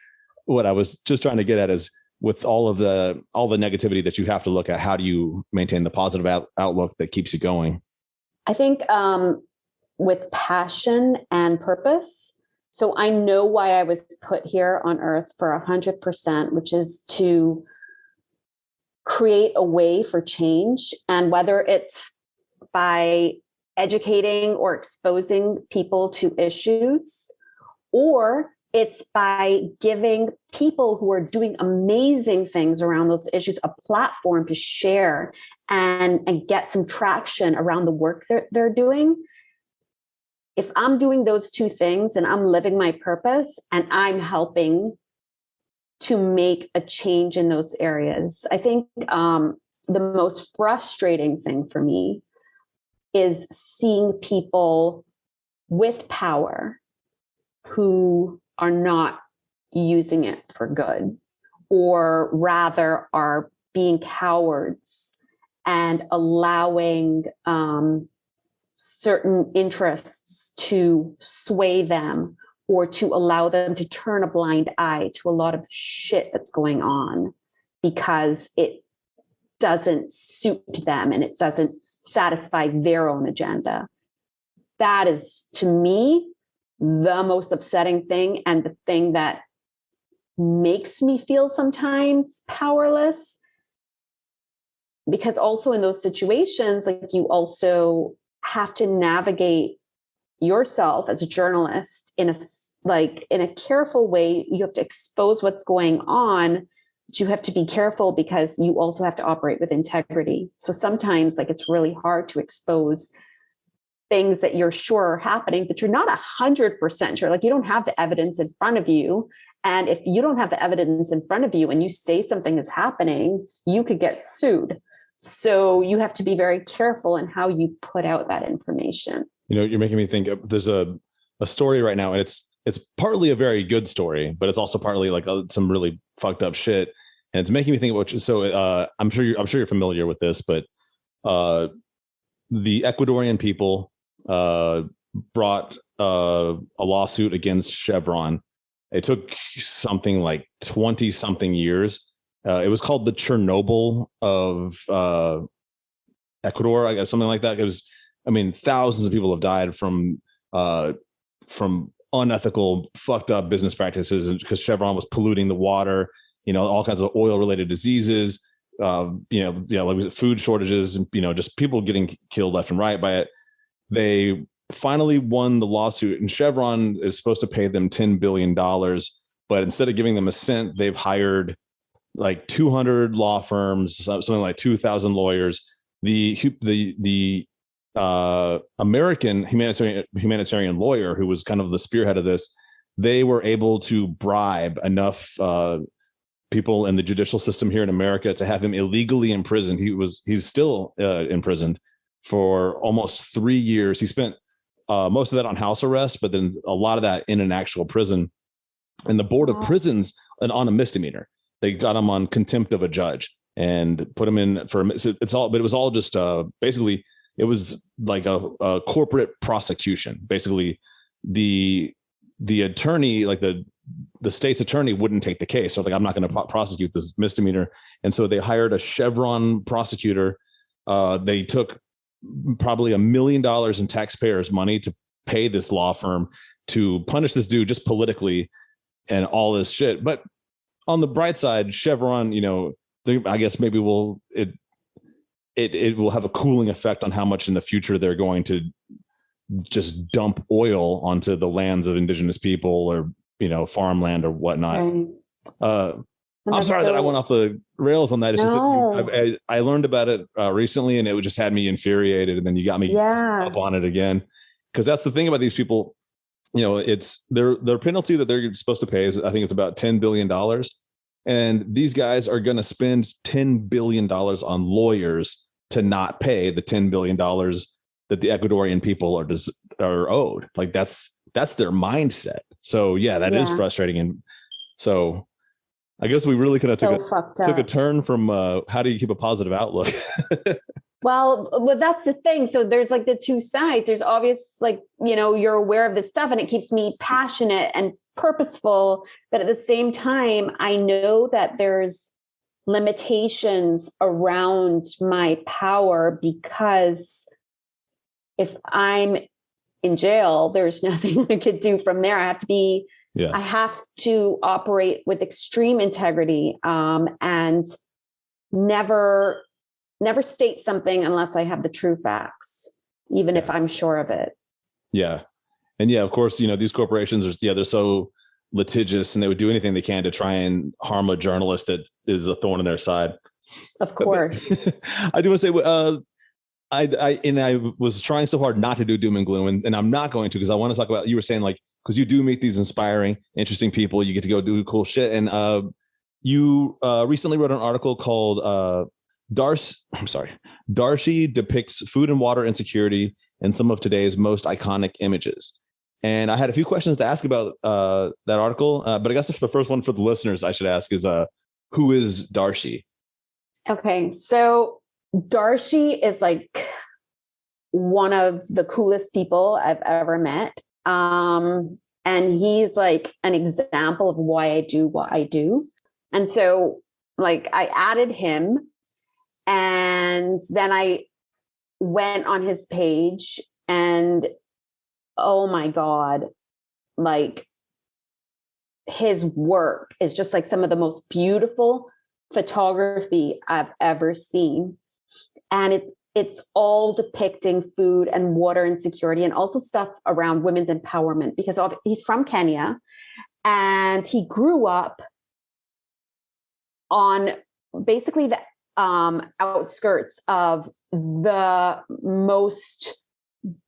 what I was just trying to get at is with all the negativity that you have to look at, how do you maintain the positive outlook that keeps you going? I think with passion and purpose. So I know why I was put here on earth for 100%, which is to create a way for change. And whether it's by educating or exposing people to issues, or it's by giving people who are doing amazing things around those issues a platform to share and get some traction around the work they're doing. If I'm doing those two things and I'm living my purpose and I'm helping to make a change in those areas, I think the most frustrating thing for me is seeing people with power who are not using it for good, or rather are being cowards and allowing certain interests to sway them, or to allow them to turn a blind eye to a lot of shit that's going on because it doesn't suit them and it doesn't satisfy their own agenda. That is, to me, the most upsetting thing, and the thing that makes me feel sometimes powerless. Because also in those situations, like, you also have to navigate yourself as a journalist in a careful way. You have to expose what's going on, but you have to be careful because you also have to operate with integrity. So sometimes, like, it's really hard to expose things that you're sure are happening, but you're not 100% sure. Like, you don't have the evidence in front of you. And if you don't have the evidence in front of you and you say something is happening, you could get sued. So you have to be very careful in how you put out that information. You know, you're making me think of, there's a story right now, and it's partly a very good story, but it's also partly like some really fucked up shit. And it's making me think about, so I'm sure you're familiar with this, but the Ecuadorian people brought a lawsuit against Chevron. It took something like 20 something years. It was called the Chernobyl of Ecuador, I guess, something like that. It was, I mean, thousands of people have died from unethical, fucked up business practices, because Chevron was polluting the water. You know, all kinds of oil related diseases. Like food shortages, and just people getting killed left and right by it. They finally won the lawsuit, and Chevron is supposed to pay them $10 billion, but instead of giving them a cent, they've hired like 200 law firms, something like 2,000 lawyers. The American humanitarian lawyer, who was kind of the spearhead of this, they were able to bribe enough people in the judicial system here in America to have him illegally imprisoned. He's still imprisoned for almost 3 years. He spent most of that on house arrest, but then a lot of that in an actual prison. And the Board of Prisons, and on a misdemeanor, they got him on contempt of a judge and put him in for but it was all just basically, it was like a corporate prosecution. Basically, the attorney, like the state's attorney, wouldn't take the case. So like, I'm not going to prosecute this misdemeanor. And so they hired a Chevron prosecutor. They took probably $1 million in taxpayers' money to pay this law firm to punish this dude just politically and all this shit. But on the bright side, Chevron, I guess maybe it will have a cooling effect on how much in the future they're going to just dump oil onto the lands of indigenous people, or farmland or whatnot. Right. I'm sorry that I went off the rails on that. It's just that I learned about it recently, and it just had me infuriated, and then you got me up on it again. Because that's the thing about these people. It's their penalty that they're supposed to pay is, I think it's about $10 billion. And these guys are going to spend $10 billion on lawyers to not pay the $10 billion that the Ecuadorian people are owed. Like that's their mindset. So yeah, that is frustrating. And so I guess we really kind of took a turn from how do you keep a positive outlook? Well, that's the thing. So there's like the two sides. There's obvious, like, you're aware of this stuff and it keeps me passionate and purposeful. But at the same time, I know that there's limitations around my power, because if I'm in jail, there's nothing I could do from there. I have to operate with extreme integrity, and never state something unless I have the true facts, even if I'm sure of it. Yeah. And yeah, of course, these corporations they're so litigious, and they would do anything they can to try and harm a journalist that is a thorn in their side. Of course. I do want to say, I was trying so hard not to do doom and gloom, and I'm not going to, because I want to talk about, you were saying, like, because you do meet these inspiring, interesting people, you get to go do cool shit. And you recently wrote an article called Darcy depicts food and water insecurity in some of today's most iconic images. And I had a few questions to ask about that article. But I guess if the first one for the listeners I should ask is who is Darshi? Okay, so Darshi is like one of the coolest people I've ever met. And he's like an example of why I do what I do. And so, like, I added him, and then I went on his page, and oh my God, like, his work is just like some of the most beautiful photography I've ever seen. And it's all depicting food and water insecurity, and also stuff around women's empowerment, because he's from Kenya and he grew up on basically the outskirts of the most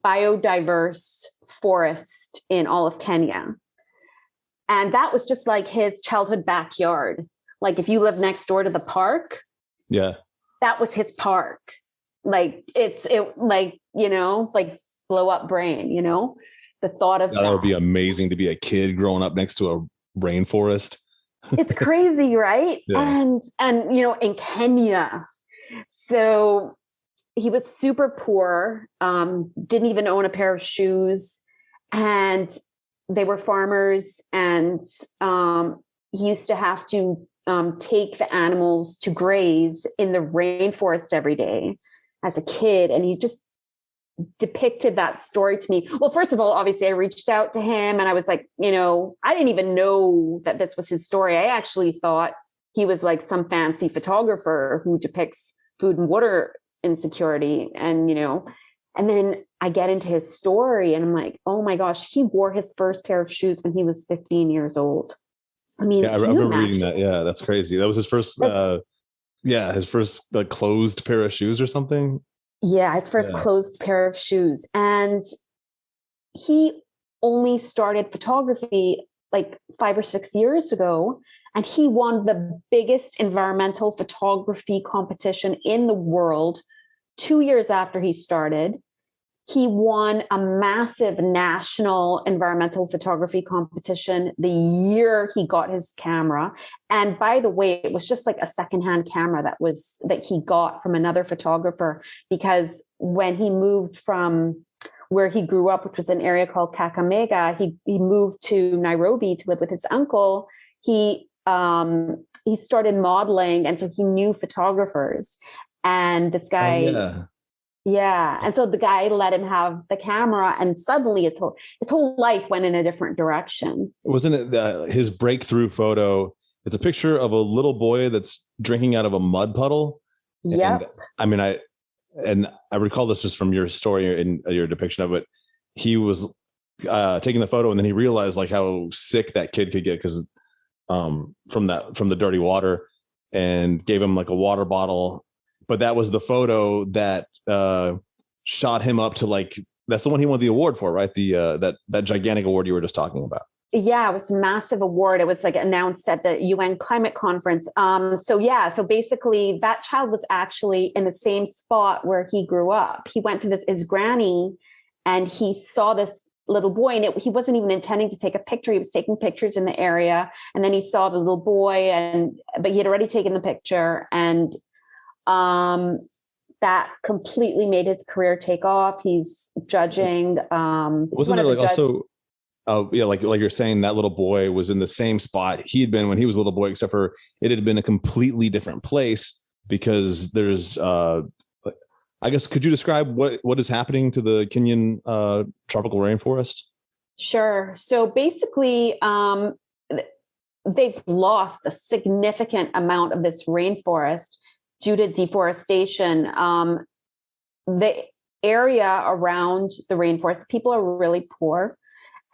biodiverse forest in all of Kenya. And that was just like his childhood backyard. Like if you live next door to the park, Yeah. that was his park. Like like, you know, like blow up brain, you know, the thought of That would be amazing to be a kid growing up next to a rainforest. It's crazy, right? Yeah. And you know, in Kenya. So he was super poor, didn't even own a pair of shoes, and they were farmers, and he used to have to take the animals to graze in the rainforest every day as a kid. And he just depicted that story to me. Well, first of all, obviously I reached out to him and I was like, you know, I didn't even know that this was his story. I actually thought he was like some fancy photographer who depicts food and water insecurity. And, you know, and then I get into his story and I'm like, oh my gosh, he wore his first pair of shoes when he was 15 years old. I mean, Yeah, I remember reading that. Yeah, that's crazy. That was his first his first closed pair of shoes or something. Yeah, his first closed pair of shoes. And he only started photography like 5 or 6 years ago. And he won the biggest environmental photography competition in the world 2 years after he started. He won a massive national environmental photography competition the year he got his camera. And by the way, it was just like a secondhand camera that he got from another photographer, because when he moved from where he grew up, which was an area called Kakamega, he moved to Nairobi to live with his uncle. He started modeling, and so he knew photographers. And this guy, yeah. And so the guy let him have the camera, and suddenly his whole life went in a different direction. Wasn't it his breakthrough photo? It's a picture of a little boy that's drinking out of a mud puddle. Yep. And I recall this just from your story and your depiction of it. He was taking the photo, and then he realized like how sick that kid could get because from the dirty water, and gave him like a water bottle. But that was the photo that shot him up to like, that's the one he won the award for, right? The that gigantic award you were just talking about. Yeah, it was a massive award. It was like announced at the UN climate conference. So basically that child was actually in the same spot where he grew up. He went to his granny, and he saw this little boy, and he wasn't even intending to take a picture. He was taking pictures in the area, and then he saw the little boy, but he had already taken the picture, and that completely made his career take off. He's judging. Wasn't there like also, like you're saying, that little boy was in the same spot he had been when he was a little boy, except for it had been a completely different place, because there's, I guess, could you describe what is happening to the Kenyan tropical rainforest? Sure. So basically, they've lost a significant amount of this rainforest due to deforestation. The area around the rainforest, people are really poor,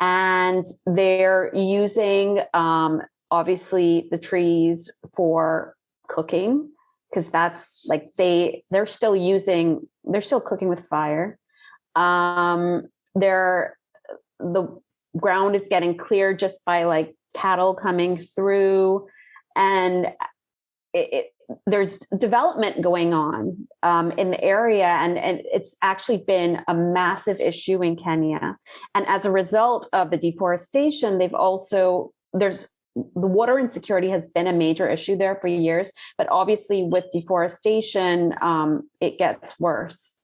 and they're using obviously the trees for cooking, because that's like they're still cooking with fire. The ground is getting cleared just by like cattle coming through, and there's development going on in the area, and it's actually been a massive issue in Kenya. And as a result of the deforestation, there's the water insecurity has been a major issue there for years, but obviously with deforestation, it gets worse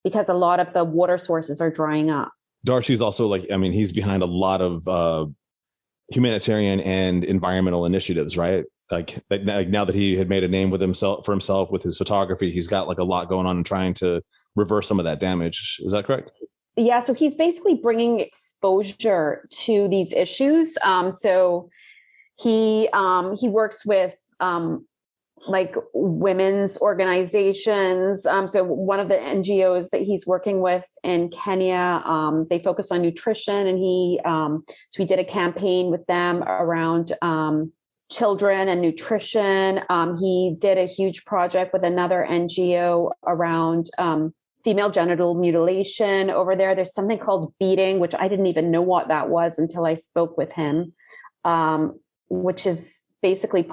because a lot of the water sources are drying up. Darcy's also like, I mean, he's behind a lot of humanitarian and environmental initiatives, right? Like now that he had made a name with himself with his photography, he's got like a lot going on and trying to reverse some of that damage. Is that correct? Yeah, so he's basically bringing exposure to these issues. So he works with like women's organizations. So one of the NGOs that he's working with in Kenya, they focus on nutrition, and so he did a campaign with them around children and nutrition. He did a huge project with another NGO around female genital mutilation over there. There's something called beading, which I didn't even know what that was until I spoke with him, which is basically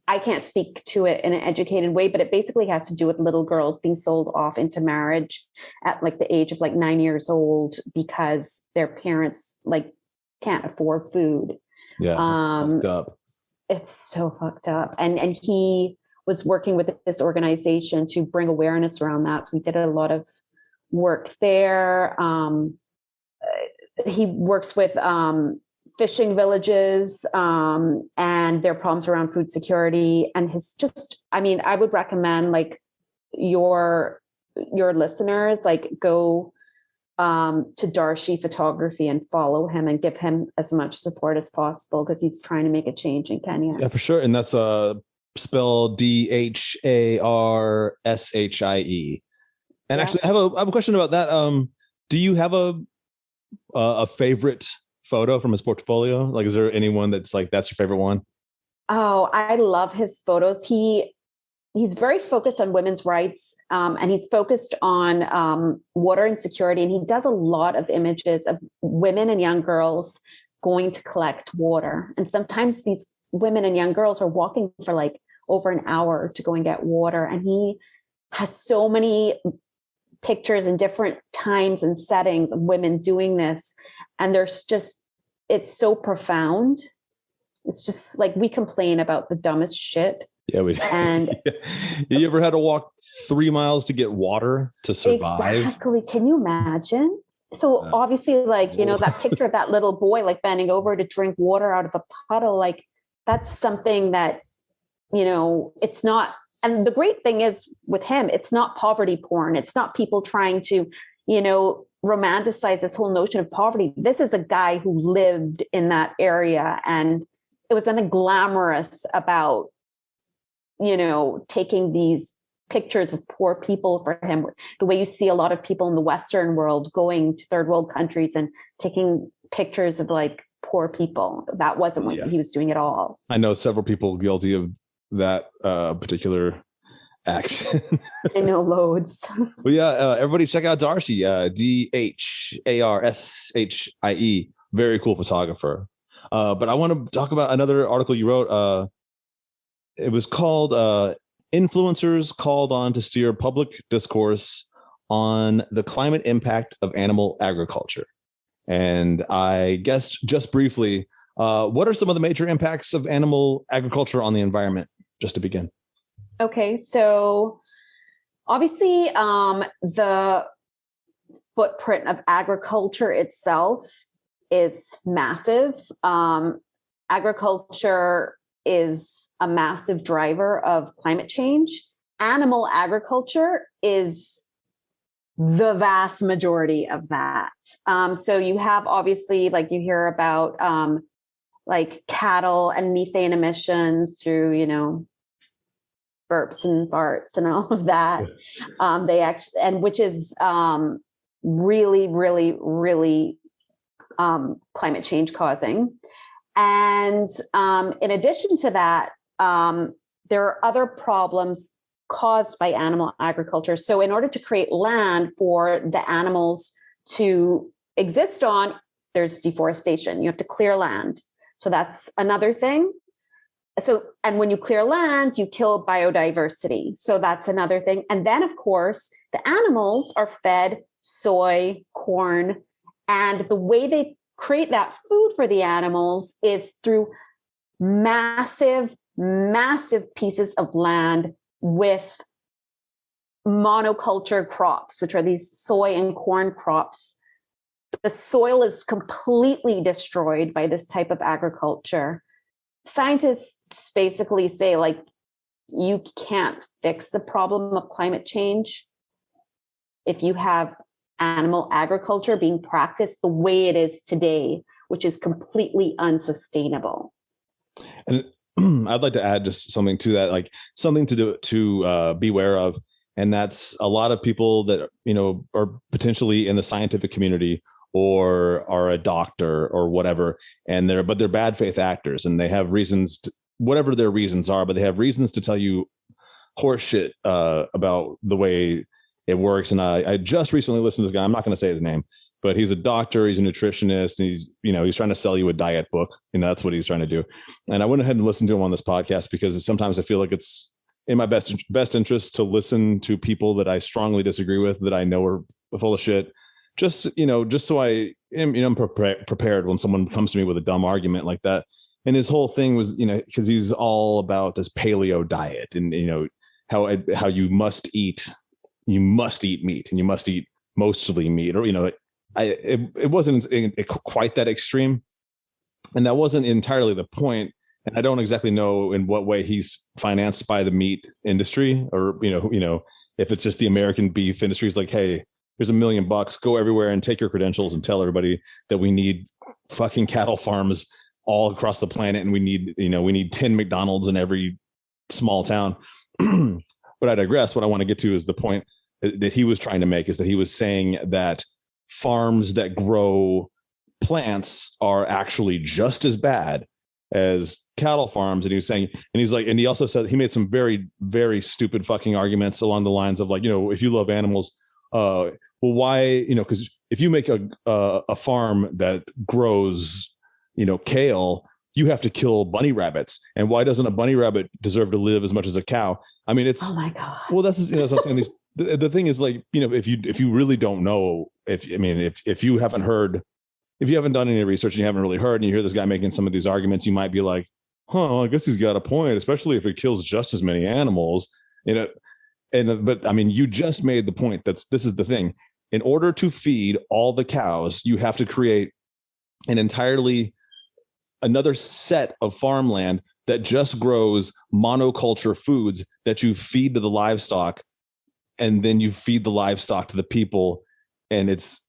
I can't speak to it in an educated way, but it basically has to do with little girls being sold off into marriage at like the age of like 9 years old because their parents like can't afford food. Yeah, fucked up. It's so fucked up. And he was working with this organization to bring awareness around that. So we did a lot of work there. He works with fishing villages and their problems around food security. And I would recommend like your listeners, like go to Darcy Photography and follow him and give him as much support as possible because he's trying to make a change in Kenya. Yeah, for sure. And that's spelled DHARSHIE. And actually, I have a question about that. Do you have a favorite photo from his portfolio? Like, is there anyone that's like that's your favorite one? Oh, I love his photos. He's very focused on women's rights, and he's focused on water insecurity. And he does a lot of images of women and young girls going to collect water. And sometimes these women and young girls are walking for like over an hour to go and get water. And he has so many pictures in different times and settings of women doing this. And it's so profound. It's just like we complain about the dumbest shit. Yeah, we. And you ever had to walk 3 miles to get water to survive? Exactly. Can you imagine? So obviously, like, that picture of that little boy, like bending over to drink water out of a puddle, like that's something that, it's not. And the great thing is with him, it's not poverty porn. It's not people trying to, romanticize this whole notion of poverty. This is a guy who lived in that area, and it was nothing glamorous about, taking these pictures of poor people for him, the way you see a lot of people in the Western world going to third world countries and taking pictures of like poor people. That wasn't what he was doing at all. I know several people guilty of that particular action. I know loads. Well, yeah, everybody check out Darcy, DHARSHIE. Very cool photographer. But I want to talk about another article you wrote. It was called Influencers Called On to Steer Public Discourse on the Climate Impact of Animal Agriculture. And I guess just briefly, what are some of the major impacts of animal agriculture on the environment, just to begin? Okay, so obviously the footprint of agriculture itself is massive. Agriculture is a massive driver of climate change. Animal agriculture is the vast majority of that. So you have obviously, like you hear about like cattle and methane emissions through, burps and farts and all of that. They actually, and which is really, really, really climate change causing. And in addition to that, there are other problems caused by animal agriculture. So in order to create land for the animals to exist on, there's deforestation. You have to clear land. So that's another thing. So, and when you clear land, you kill biodiversity. So that's another thing. And then, of course, the animals are fed soy, corn, and the way they create that food for the animals is through massive, massive pieces of land with monoculture crops, which are these soy and corn crops. The soil is completely destroyed by this type of agriculture. Scientists basically say, like, you can't fix the problem of climate change if you have animal agriculture being practiced the way it is today, which is completely unsustainable. And I'd like to add just something to that, like something to beware of. And that's a lot of people that, are potentially in the scientific community or are a doctor or whatever, and they're bad faith actors, and they have reasons whatever their reasons are, but they have reasons to tell you horse shit about the way it works. And I just recently listened to this guy. I'm not going to say his name, but he's a doctor, he's a nutritionist, and he's trying to sell you a diet book. That's what he's trying to do. And I went ahead and listened to him on this podcast because sometimes I feel like it's in my best interest to listen to people that I strongly disagree with, that I know are full of shit. Just so I am, I'm prepared when someone comes to me with a dumb argument like that. And his whole thing was, because he's all about this paleo diet and, how you must eat meat, and you must eat mostly meat, or, it wasn't quite that extreme. And that wasn't entirely the point. And I don't exactly know in what way he's financed by the meat industry, or, if it's just the American beef industry is like, hey, here's $1 million, go everywhere and take your credentials and tell everybody that we need fucking cattle farms all across the planet. And we need 10 McDonald's in every small town. But I digress. What I want to get to is the point that he was trying to make, is that he was saying that farms that grow plants are actually just as bad as cattle farms. And he was saying, and he also said, he made some very, very stupid fucking arguments along the lines of, like, if you love animals, well, why, because if you make a farm that grows, kale, you have to kill bunny rabbits. And why doesn't a bunny rabbit deserve to live as much as a cow? I mean, it's, oh my God. Well, that's, so I'm saying the thing is, like, if you really don't know, if you haven't heard, if you haven't done any research and you haven't really heard, and you hear this guy making some of these arguments, you might be like, I guess he's got a point, especially if it kills just as many animals, but I mean, you just made the point. This is the thing. In order to feed all the cows, you have to create another set of farmland that just grows monoculture foods that you feed to the livestock, and then you feed the livestock to the people. And it's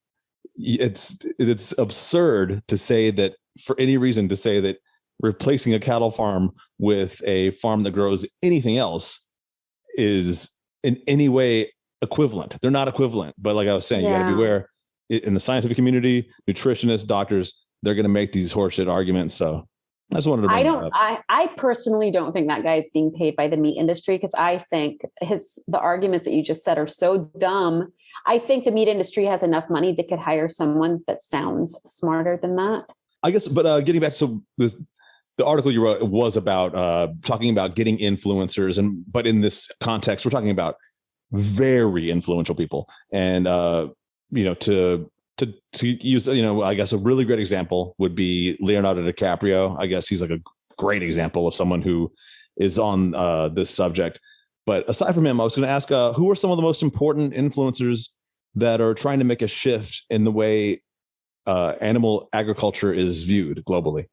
absurd to say that, for any reason, to say that replacing a cattle farm with a farm that grows anything else is in any way equivalent. They're not equivalent. But like I was saying, you got to beware. In the scientific community, nutritionists, doctors, they're going to make these horseshit arguments. So I just wanted to bring that up. I personally don't think that guy is being paid by the meat industry, because I think the arguments that you just said are so dumb. I think the meat industry has enough money that could hire someone that sounds smarter than that. I guess, but getting back to the article you wrote was about talking about getting influencers, but in this context, we're talking about very influential people, and to use, I guess a really great example would be Leonardo DiCaprio. I guess he's like a great example of someone who is on this subject. But aside from him, I was going to ask, who are some of the most important influencers that are trying to make a shift in the way animal agriculture is viewed globally?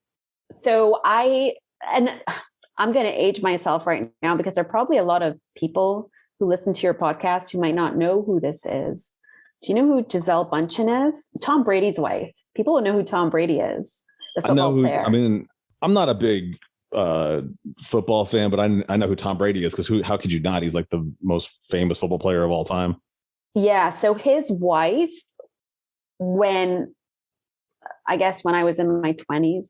So I'm going to age myself right now, because there are probably a lot of people who listen to your podcast who might not know who this is. Do you know who Gisele Bündchen is? Tom Brady's wife. People don't know who Tom Brady is, the football player. I mean, I'm not a big football fan, but I know who Tom Brady is, because how could you not? He's like the most famous football player of all time. Yeah. So his wife, when I was in my 20s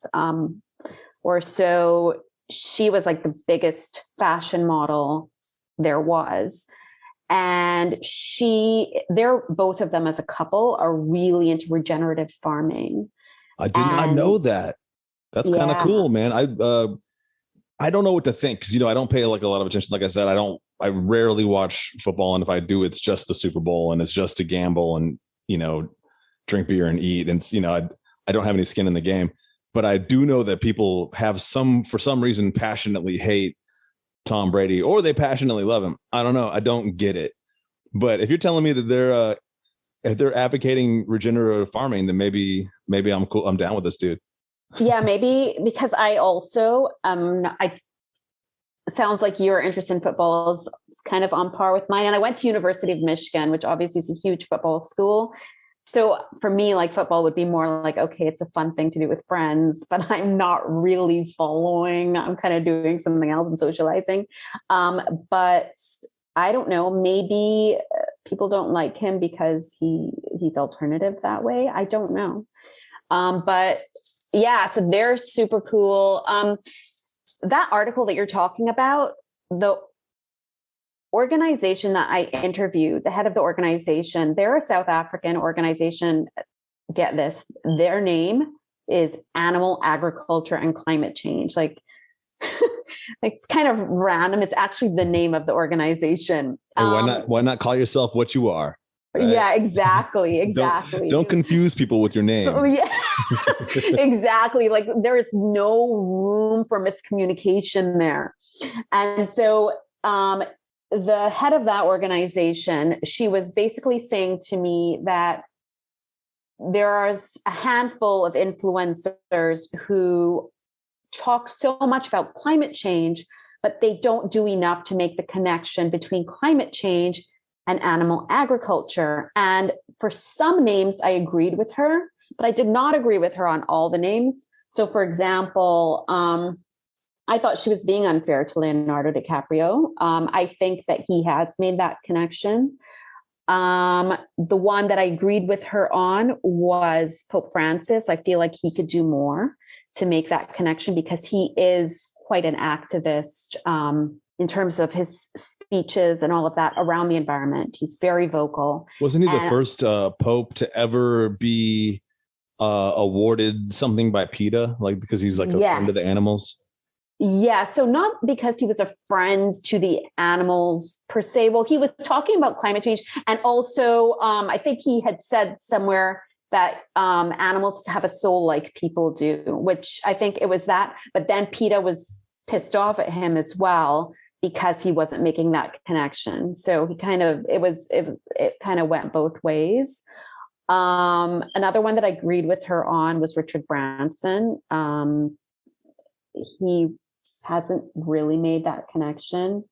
or so, she was like the biggest fashion model there was. And both of them as a couple are really into regenerative farming. I did not know that. That's kind of cool, man. I don't know what to think because I don't pay like a lot of attention. Like I said, I rarely watch football, and if I do, it's just the Super Bowl and it's just to gamble and drink beer and eat, and I don't have any skin in the game. But I do know that people have for some reason passionately hate Tom Brady, or they passionately love him. I don't know. I don't get it. But if you're telling me that if they're advocating regenerative farming, then maybe I'm cool. I'm down with this dude. Yeah, maybe because I also sounds like your interest in football is kind of on par with mine. And I went to University of Michigan, which obviously is a huge football school. So for me, like football would be more like, okay, it's a fun thing to do with friends, but I'm not really following. I'm kind of doing something else and socializing. But I don't know, maybe people don't like him because he's alternative that way. I don't know. But yeah, so they're super cool. That article that you're talking about, the organization that I interviewed, the head of the organization, they're a South African organization. Get this, their name is Animal Agriculture and Climate Change. Like, it's kind of random. It's actually the name of the organization. Hey, why not call yourself what you are? Right? Yeah, exactly. Don't confuse people with your name. Oh, yeah. Exactly. Like there is no room for miscommunication there. And so the head of that organization, she was basically saying to me that there's a handful of influencers who talk so much about climate change, but they don't do enough to make the connection between climate change and animal agriculture. And for some names, I agreed with her, but I did not agree with her on all the names. So for example, I thought she was being unfair to Leonardo DiCaprio. I think that he has made that connection. The one that I agreed with her on was Pope Francis. I feel like he could do more to make that connection because he is quite an activist in terms of his speeches and all of that around the environment. He's very vocal. Wasn't he the first Pope to ever be awarded something by PETA? Like, because he's like a friend of the animals? Yeah, so not because he was a friend to the animals per se. Well, he was talking about climate change. And also, I think he had said somewhere that animals have a soul like people do, which I think it was that. But then PETA was pissed off at him as well because he wasn't making that connection. So he kind of, it kind of went both ways. Another one that I agreed with her on was Richard Branson. He hasn't really made that connection.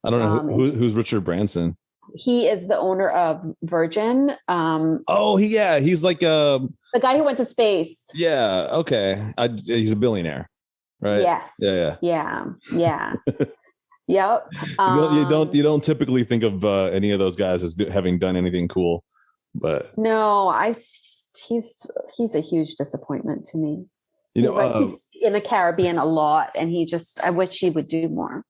I don't know who's Richard Branson. He is the owner of Virgin. He's like the guy who went to space. Yeah, okay. He's a billionaire, right? Yes. Yeah. Yep. You don't typically think of any of those guys as having done anything cool, but no, he's a huge disappointment to me. He's in the Caribbean a lot, and I wish he would do more.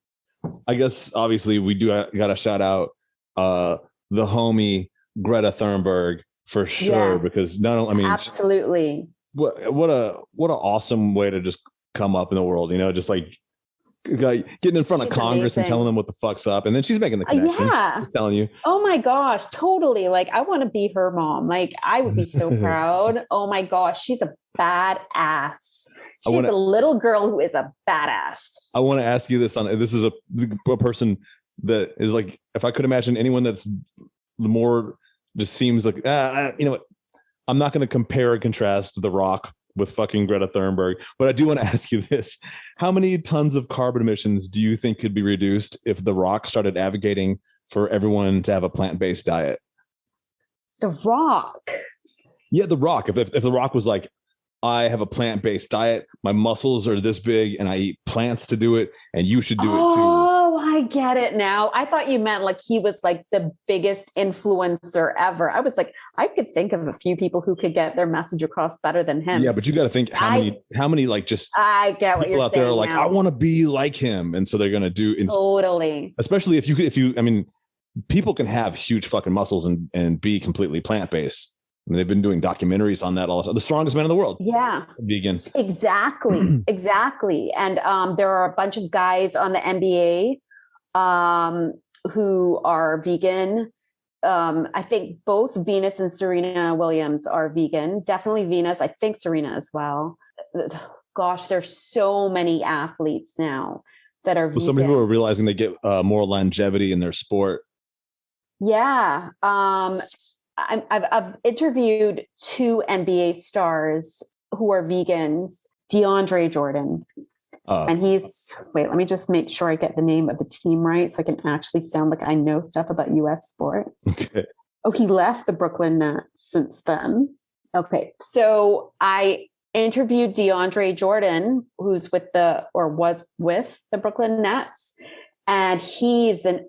I guess obviously we got to shout out the homie Greta Thunberg for sure, because absolutely. What an awesome way to just come up in the world, just like getting in front of Congress and telling them what the fuck's up, and then she's making the connection. I'm telling you. Oh my gosh, totally. Like I want to be her mom. Like I would be so proud. Oh my gosh, she's a badass. She's a little girl who is a badass. I want to ask you this this is a person that is like, if I could imagine anyone that's more just seems like, you know what? I'm not going to compare and contrast The Rock with fucking Greta Thunberg, but I do want to ask you this. How many tons of carbon emissions do you think could be reduced if The Rock started advocating for everyone to have a plant-based diet? The Rock? Yeah, The Rock. If The Rock was like, I have a plant-based diet, my muscles are this big, and I eat plants to do it, and you should do it too. Oh, I get it now. I thought you meant like he was like the biggest influencer ever. I was like, I could think of a few people who could get their message across better than him. Yeah, but you got to think how many like just I get what people you're out there are like, now. I want to be like him, and so they're going to do totally. Especially if you, I mean, people can have huge fucking muscles and be completely plant-based. mean, they've been doing documentaries on that. Also, the strongest man in the world. Yeah, Vegan. exactly. Exactly. And there are a bunch of guys on the NBA who are vegan. I think both Venus and Serena Williams are vegan. Definitely Venus. I think Serena as well. Gosh, there's so many athletes now that are vegan. Some people are realizing they get more longevity in their sport. Yeah. I've interviewed 2 NBA stars who are vegans. DeAndre Jordan. And let me just make sure I get the name of the team right so I can actually sound like I know stuff about US sports. Okay. Oh, he left the Brooklyn Nets since then. Okay. So I interviewed DeAndre Jordan, who's was with the Brooklyn Nets. And he's an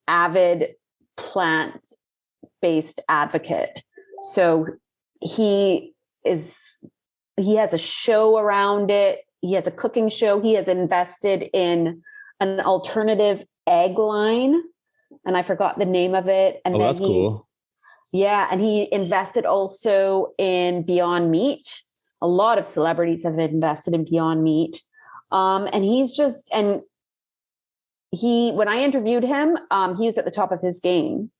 avid plant-based advocate. So he has a show around it. He has a cooking show. He has invested in an alternative egg line, and I forgot the name of it. And that's cool. Yeah, and he invested also in Beyond Meat. A lot of celebrities have invested in Beyond Meat. And when I interviewed him, he was at the top of his game.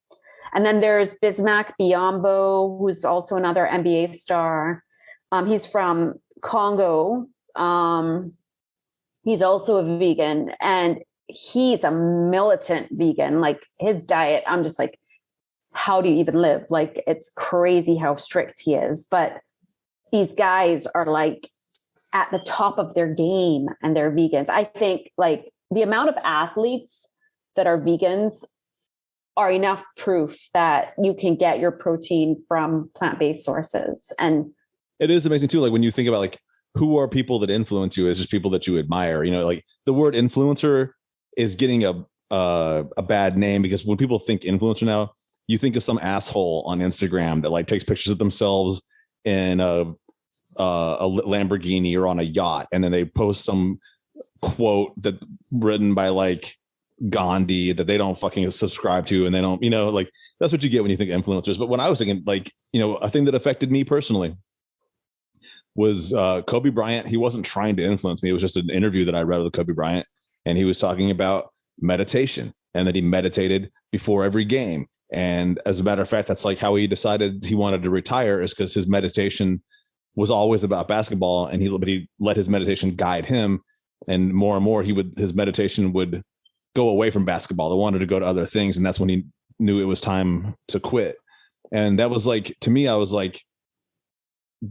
And then there's Bismack Biyombo, who's also another NBA star. He's from Congo. He's also a vegan, and he's a militant vegan. Like, his diet, I'm just like, how do you even live? Like, it's crazy how strict he is. But these guys are like at the top of their game, and they're vegans. I think like the amount of athletes that are vegans are enough proof that you can get your protein from plant-based sources. And it is amazing too. Like, when you think about like, who are people that influence you? Is just people that you admire. You know, like the word influencer is getting a bad name, because when people think influencer now, you think of some asshole on Instagram that like takes pictures of themselves in a Lamborghini or on a yacht, and then they post some quote that written by like Gandhi that they don't fucking subscribe to, and they don't, like, that's what you get when you think influencers. But when I was thinking, like, a thing that affected me personally was Kobe Bryant. He wasn't trying to influence me. It was just an interview that I read with Kobe Bryant, and he was talking about meditation, and that he meditated before every game. And as a matter of fact, that's like how he decided he wanted to retire, is because his meditation was always about basketball, and he let his meditation guide him. And more, his meditation would go away from basketball. They wanted to go to other things, and that's when he knew it was time to quit. And that was like, to me, I was like,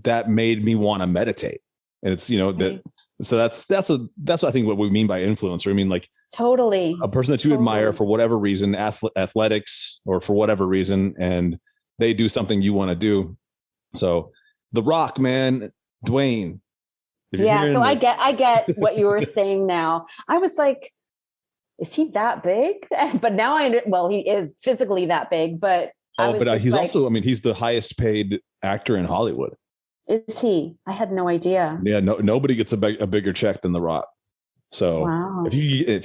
that made me want to meditate. And it's, that, so that's what I think what we mean by influencer. I mean, like, totally a person that you admire for whatever reason, athletics or for whatever reason, and they do something you want to do. So The Rock, man, Dwayne. Yeah. So I get what you were saying now. I was like, is he that big? But now he is physically that big, but he's also, he's the highest paid actor in Hollywood. Is he? I had no idea. Yeah, nobody gets a bigger check than The Rock. So wow. if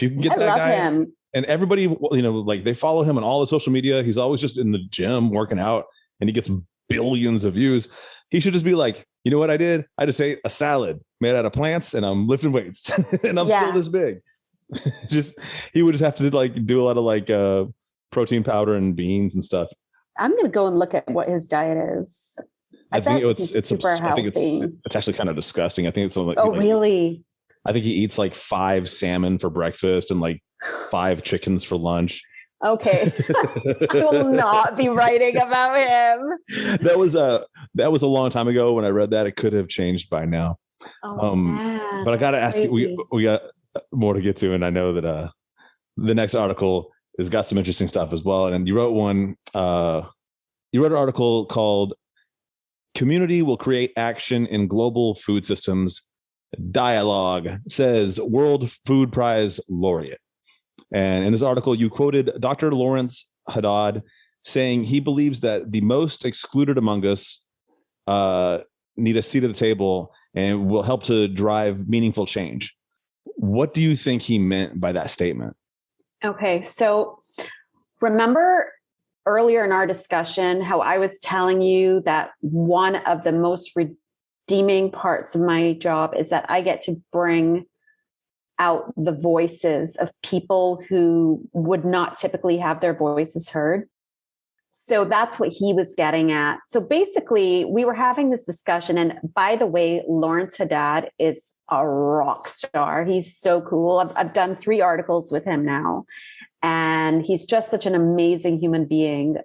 you can get that guy, him. And everybody, like, they follow him on all the social media. He's always just in the gym working out, and he gets billions of views. He should just be like, you know what I did? I just ate a salad made out of plants, and I'm lifting weights, and I'm still this big. He would just have to like do a lot of like protein powder and beans and stuff. I'm gonna go and look at what his diet is. I think it's super healthy. I think it's actually kind of disgusting. I think it's like, really? I think he eats like 5 salmon for breakfast and like 5 chickens for lunch. Okay. I will not be writing about him. That was a long time ago when I read that. It could have changed by now. Man, but I gotta ask you, we got more to get to, and I know that the next article has got some interesting stuff as well. And you wrote an article called "Community Will Create Action in Global Food Systems." Dialogue, says World Food Prize laureate. And in this article, you quoted Dr. Lawrence Haddad saying he believes that the most excluded among us need a seat at the table and will help to drive meaningful change. What do you think he meant by that statement? Okay, so remember earlier in our discussion how I was telling you that one of the most redeeming parts of my job is that I get to bring out the voices of people who would not typically have their voices heard. So that's what he was getting at. So basically, we were having this discussion. And by the way, Lawrence Haddad is a rock star. He's so cool. I've done 3 articles with him now. And he's just such an amazing human being,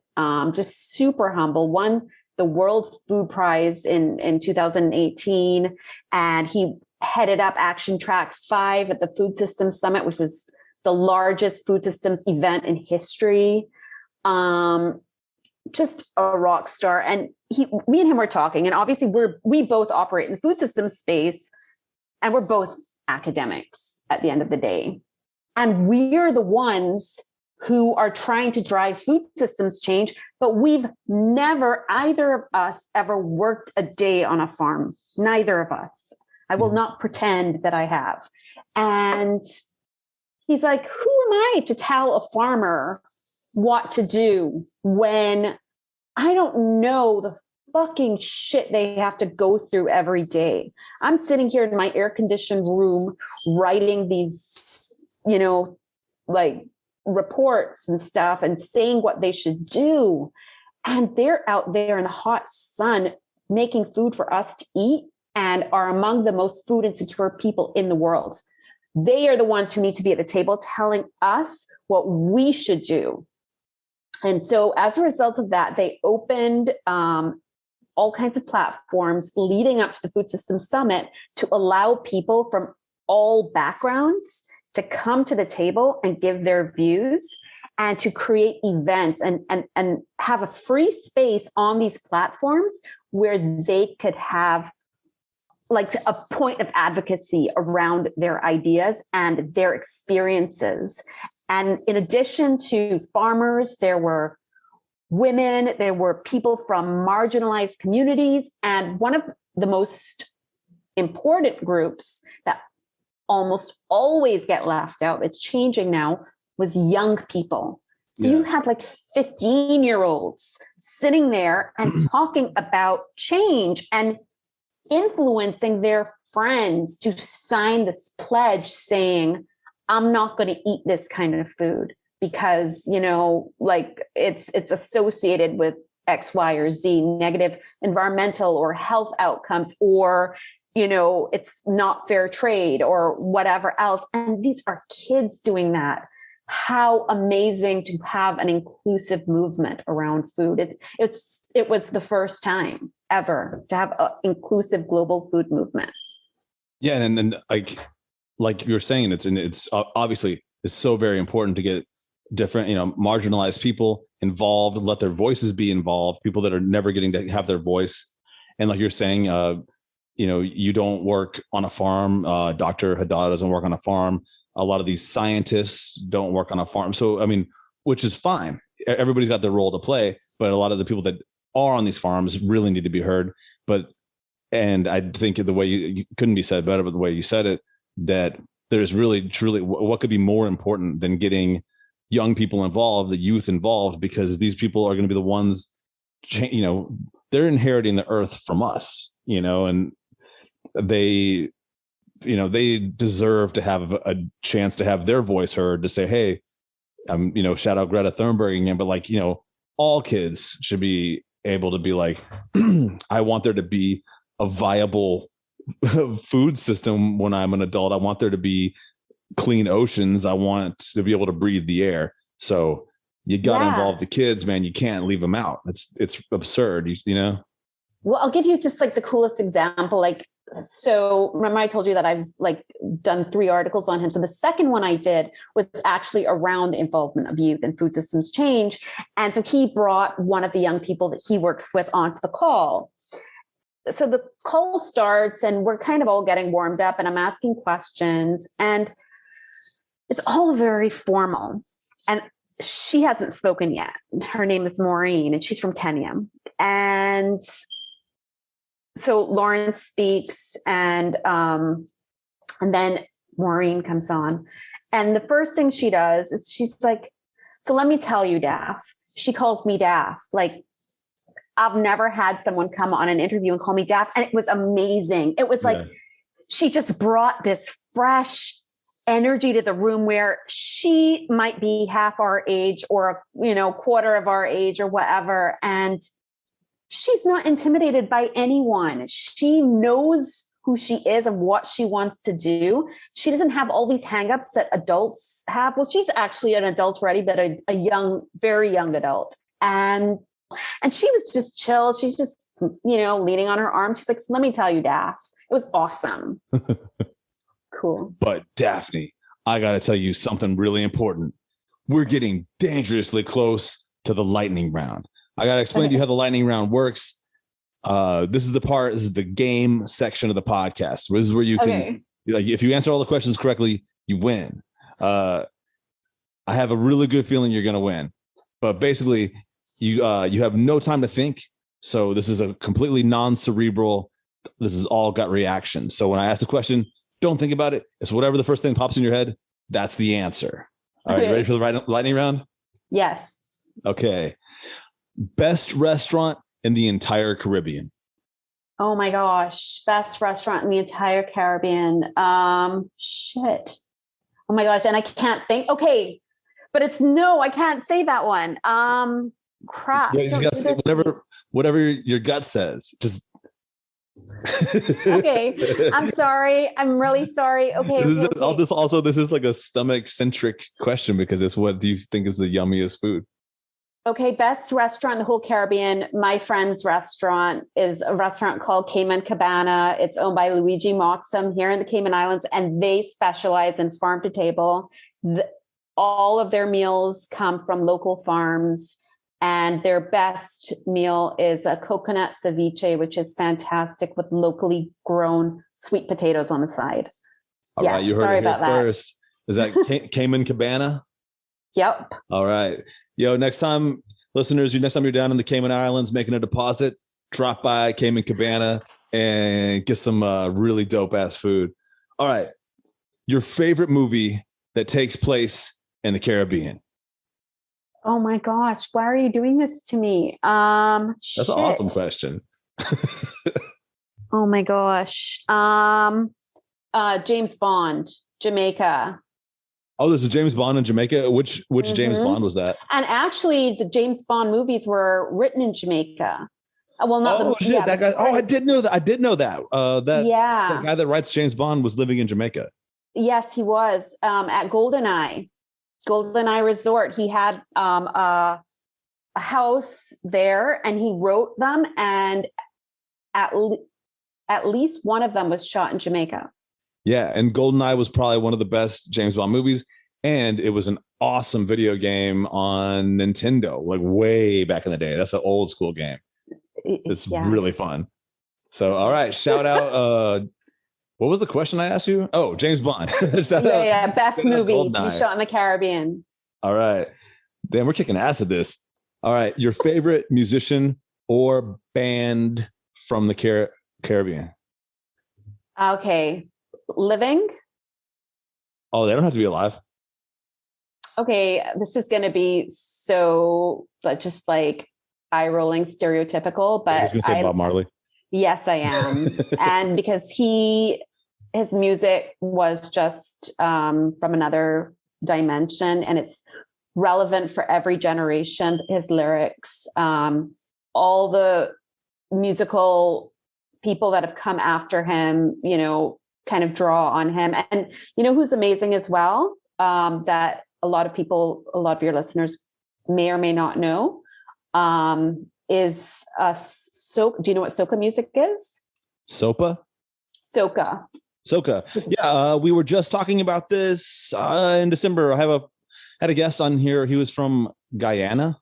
just super humble. Won the World Food Prize in 2018. And he headed up Action Track 5 at the Food Systems Summit, which was the largest food systems event in history. Just a rock star. And me and him were talking, and obviously we both operate in the food systems space, and we're both academics at the end of the day. And we're the ones who are trying to drive food systems change, but we've never, either of us, ever worked a day on a farm. Neither of us. I will not pretend that I have. And he's like, who am I to tell a farmer what to do when I don't know the fucking shit they have to go through every day? I'm sitting here in my air-conditioned room writing these, like reports and stuff and saying what they should do. And they're out there in the hot sun making food for us to eat and are among the most food insecure people in the world. They are the ones who need to be at the table telling us what we should do. And so as a result of that, they opened all kinds of platforms leading up to the Food Systems Summit to allow people from all backgrounds to come to the table and give their views and to create events and have a free space on these platforms where they could have like a point of advocacy around their ideas and their experiences. And in addition to farmers, there were women, there were people from marginalized communities. And one of the most important groups that almost always get left out, it's changing now, was young people. So you had like 15-year-olds sitting there and talking about change and influencing their friends to sign this pledge saying, I'm not going to eat this kind of food because, like it's associated with X, Y, or Z, negative environmental or health outcomes, or, it's not fair trade or whatever else. And these are kids doing that. How amazing to have an inclusive movement around food. It was the first time ever to have an inclusive global food movement. Yeah. And then like you're saying, it's obviously it's so very important to get different, marginalized people involved, let their voices be involved, people that are never getting to have their voice. And like you're saying, you don't work on a farm. Dr. Haddad doesn't work on a farm. A lot of these scientists don't work on a farm. So, which is fine. Everybody's got their role to play, but a lot of the people that are on these farms really need to be heard. And I think the way you couldn't be said better, but the way you said it, that there's really, truly, what could be more important than getting young people involved, the youth involved, because these people are going to be the ones, they're inheriting the earth from us, and they deserve to have a chance to have their voice heard, to say, hey, shout out Greta Thunberg again, but all kids should be able to be like, I want there to be a viable food system when I'm an adult. I want there to be clean oceans. I want to be able to breathe the air. So you got to involve the kids, man. You can't leave them out. It's absurd, Well, I'll give you just like the coolest example. So remember I told you that I've done 3 articles on him. So the second one I did was actually around the involvement of youth in food systems change. And so he brought one of the young people that he works with onto the call. So the call starts and we're kind of all getting warmed up and I'm asking questions and it's all very formal. And she hasn't spoken yet. Her name is Maureen and she's from Kenya. And so Lawrence speaks and then Maureen comes on. And the first thing she does is she's like, So let me tell you, Daph. She calls me Daph. Like, I've never had someone come on an interview and call me Daph. And it was amazing. It was like, Yeah. she just brought this fresh energy to the room where she might be half our age or, quarter of our age or whatever. And she's not intimidated by anyone. She knows who she is and what she wants to do. She doesn't have all these hangups that adults have. Well, she's actually an adult already, but a young, very young adult. And she was just chill. She's just, leaning on her arm. She's like, let me tell you, Daph. It was awesome. Cool. But Daphne, I got to tell you something really important. We're getting dangerously close to the lightning round. I got to explain to you how the lightning round works. This is the game section of the podcast. This is where you can, like, if you answer all the questions correctly, you win. I have a really good feeling you're going to win, but basically you have no time to think. So this is a completely non-cerebral, this is all gut reaction. So when I ask the question, don't think about it. It's whatever the first thing pops in your head. That's the answer. All right. You ready for the lightning round? Yes. Okay. Best restaurant in the entire Caribbean. Oh my gosh. Best restaurant in the entire Caribbean. Shit. Oh my gosh. And I can't think. Okay. But I can't say that one. Crap. Yeah, you just gotta say whatever your gut says. Just okay. I'm sorry. I'm really sorry. Okay. This is like a stomach centric question because it's what do you think is the yummiest food? Okay, best restaurant in the whole Caribbean. My friend's restaurant is a restaurant called Cayman Cabana. It's owned by Luigi Moxham here in the Cayman Islands, and they specialize in farm to table. All of their meals come from local farms, and their best meal is a coconut ceviche, which is fantastic with locally grown sweet potatoes on the side. All right, you heard it here first. Is that Cayman Cabana? Yep. All right. Yo, next time you're down in the Cayman Islands making a deposit, drop by Cayman Cabana and get some really dope ass food. All right. Your favorite movie that takes place in the Caribbean? Oh my gosh. Why are you doing this to me? That's an awesome question. Oh my gosh. James Bond, Jamaica. Oh, there's a James Bond in Jamaica. Which James Bond was that? And actually, the James Bond movies were written in Jamaica. Well, not that guy. Oh, I did know that. The guy that writes James Bond was living in Jamaica. Yes, he was at GoldenEye Resort. He had a house there, and he wrote them. And at least one of them was shot in Jamaica. Yeah, and GoldenEye was probably one of the best James Bond movies, and it was an awesome video game on Nintendo, like way back in the day. That's an old school game. It's really fun. So, all right, shout out. What was the question I asked you? Oh, James Bond. Best movie to be shot in the Caribbean. All right, damn, we're kicking ass at this. All right, your favorite musician or band from the Caribbean? Okay. Living? Oh, they don't have to be alive. Okay, this is going to be so, but just like eye rolling, stereotypical. But I was going to say Bob Marley. Yes, I am, and because his music was just from another dimension, and it's relevant for every generation. His lyrics, all the musical people that have come after him, kind of draw on him. And who's amazing as well, that a lot of your listeners may or may not know, is do you know what soca music is? Soca. Yeah, we were just talking about this in December. I had a guest on here. He was from Guyana.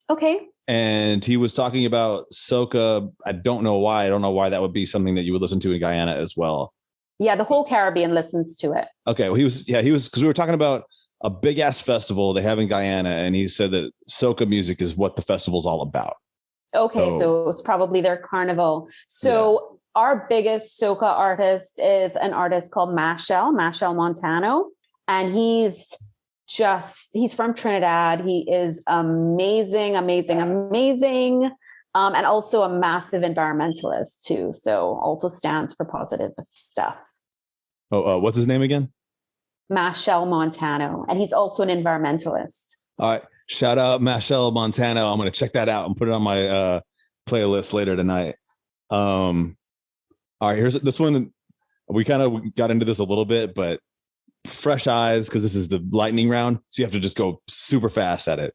Okay. And he was talking about soca. I don't know why that would be something that you would listen to in Guyana as well. Yeah, the whole Caribbean listens to it. Okay, well, he was because we were talking about a big ass festival they have in Guyana, and he said that soca music is what the festival's all about. Okay, so it was probably their carnival. So our biggest soca artist is an artist called Machel Montano, and he's he's from Trinidad. He is amazing, amazing, amazing. And also a massive environmentalist too. So also stands for positive stuff. What's his name again? Machel Montano. And he's also an environmentalist. All right. Shout out Machel Montano. I'm going to check that out and put it on my playlist later tonight. All right. Here's this one. We kind of got into this a little bit, but fresh eyes, because this is the lightning round. So you have to just go super fast at it.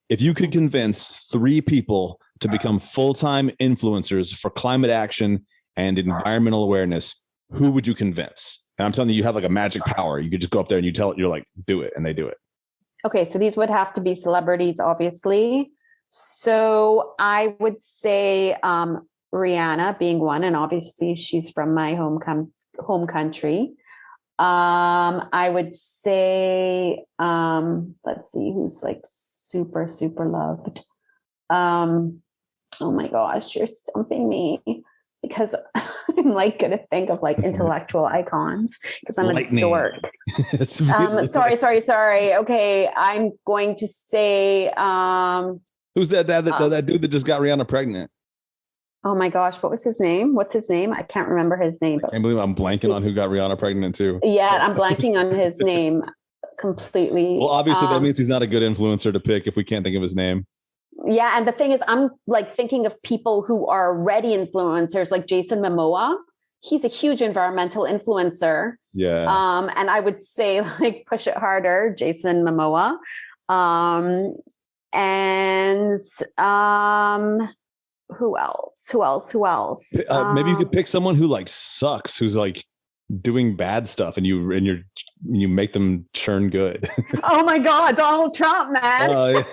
If you could convince 3 people to become full-time influencers for climate action and environmental awareness, who would you convince? And I'm telling you, you have like a magic power. You could just go up there and you tell it, you're like, do it, and they do it. Okay, so these would have to be celebrities, obviously. So I would say Rihanna being one, and obviously she's from my home country. I would say, let's see, who's like super, super loved. Oh my gosh, you're stumping me because I'm like going to think of like intellectual icons because I'm Lightning. a dork. Sorry. Okay, I'm going to say. Who's that dude that just got Rihanna pregnant? Oh my gosh, what was his name? What's his name? I can't remember his name. I can't believe I'm blanking on who got Rihanna pregnant too. Yeah, I'm blanking on his name completely. Well, obviously that means he's not a good influencer to pick if we can't think of his name. Yeah, and the thing is, I'm like thinking of people who are already influencers, like Jason Momoa. He's a huge environmental influencer. Yeah. And I would say like push it harder, Jason Momoa. And who else? Maybe you could pick someone who like sucks, who's like doing bad stuff, and you make them turn good. Oh my God, Donald Trump, man.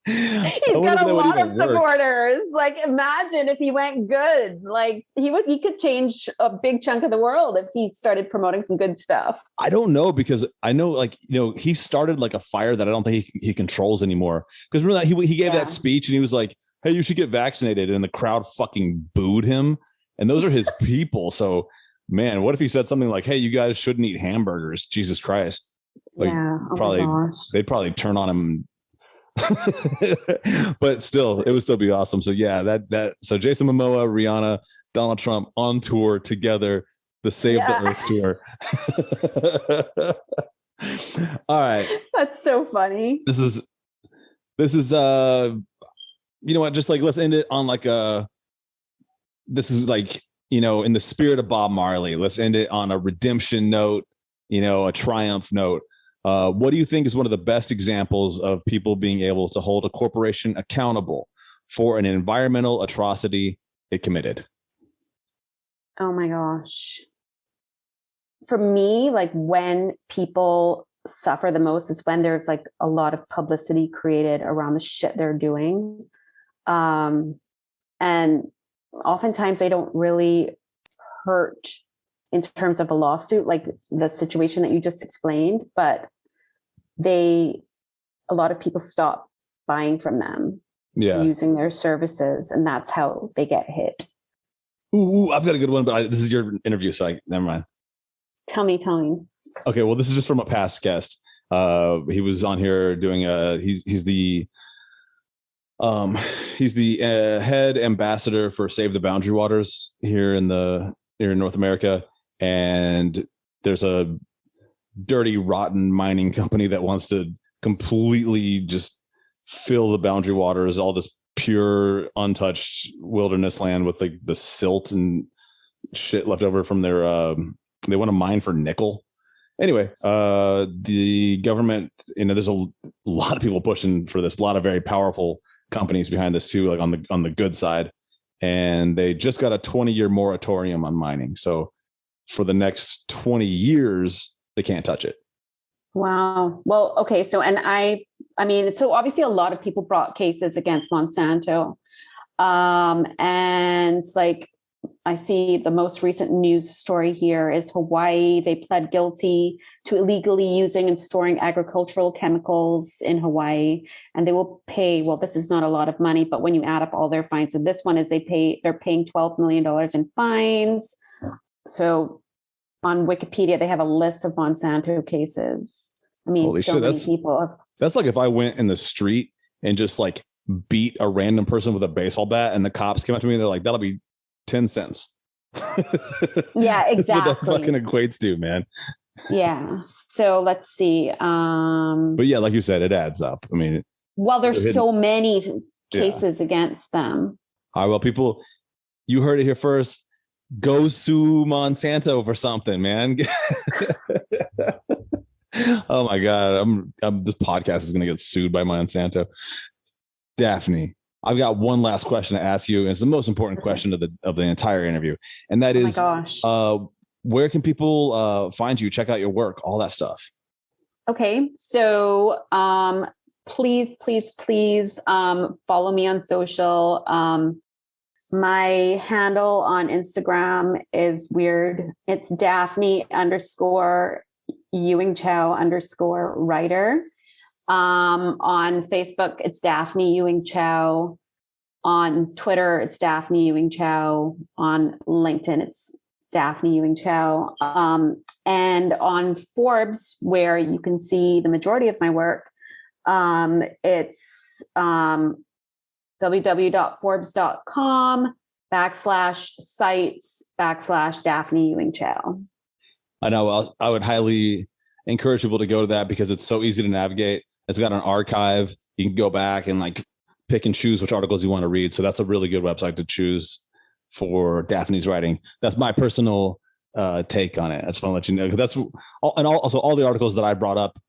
He's got a lot of supporters. Like, imagine if he went good. Like, he could change a big chunk of the world if he started promoting some good stuff. I don't know, because I know, like, he started like a fire that I don't think he controls anymore. Because remember that he gave that speech and he was like, "Hey, you should get vaccinated," and the crowd fucking booed him. And those are his people. So, man, what if he said something like, "Hey, you guys shouldn't eat hamburgers"? Jesus Christ. Like, yeah. They'd probably turn on him. But still, it would still be awesome. So yeah, so Jason Momoa, Rihanna, Donald Trump on tour together, the Save the Earth tour. All right. That's so funny. This is you know what, just like let's end it on like this is like, in the spirit of Bob Marley. Let's end it on a redemption note, a triumph note. What do you think is one of the best examples of people being able to hold a corporation accountable for an environmental atrocity it committed? Oh my gosh. For me, like when people suffer the most is when there's like a lot of publicity created around the shit they're doing. And oftentimes they don't really hurt in terms of a lawsuit, like the situation that you just explained, but a lot of people stop buying from them, using their services, and that's how they get hit. Ooh, I've got a good one, but this is your interview, so never mind. Tell me. Okay, well, this is just from a past guest. He was on here doing he's the head ambassador for Save the Boundary Waters here in North America, and there's a dirty, rotten mining company that wants to completely just fill the boundary waters, all this pure, untouched wilderness land with like the silt and shit left over from their. They want to mine for nickel. Anyway, the government, there's a lot of people pushing for this, a lot of very powerful companies behind this too, like on the good side, and they just got a 20-year moratorium on mining. So for the next 20 years, they can't touch it. Wow. Well, okay. So, and I mean, so obviously a lot of people brought cases against Monsanto. And like, I see the most recent news story here is Hawaii. They pled guilty to illegally using and storing agricultural chemicals in Hawaii, and they will pay, well, this is not a lot of money, but when you add up all their fines, so this one is they're paying $12 million in fines. So on Wikipedia, they have a list of Monsanto cases. I mean, Holy so shit, many people have. That's like if I went in the street and just like beat a random person with a baseball bat and the cops came up to me and they're like, that'll be 10 cents. Yeah, That's what that exactly. fucking equates to, man. Yeah. So let's see. But yeah, like you said, it adds up. I mean, Well, there's hidden- so many Yeah. cases against them. all right, well, people, you heard it here first. Go sue Monsanto for something, man. Oh my god, this podcast is gonna get sued by Monsanto. Daphne, I've got one last question to ask you. And it's the most important question of the entire interview, and that Oh my is, gosh. where can people find you, check out your work, all that stuff? Okay. So please, please, please follow me on social. My handle on Instagram is weird. It's Daphne _Ewing-Chow _writer. On Facebook, it's Daphne Ewing-Chow. On Twitter, it's Daphne Ewing-Chow. On LinkedIn, it's Daphne Ewing-Chow. And on Forbes, where you can see the majority of my work, it's www.forbes.com/sites/Daphne Ewing-Chow. I know I would highly encourage people to go to that because it's so easy to navigate. It's got an archive. You can go back and like pick and choose which articles you want to read. So that's a really good website to choose for Daphne's writing. That's my personal take on it. I just want to let you know, because that's also all the articles that I brought up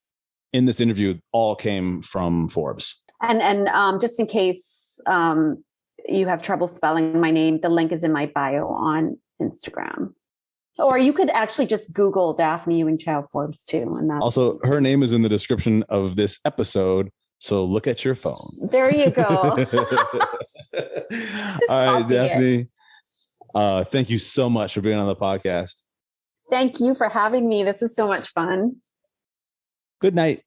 in this interview all came from Forbes. And just in case you have trouble spelling my name, the link is in my bio on Instagram. Or you could actually just Google Daphne Ewing-Chow Forbes too. And that's Also, her name is in the description of this episode, so look at your phone. There you go. All right, copy it. Daphne. Thank you so much for being on the podcast. Thank you for having me. This was so much fun. Good night.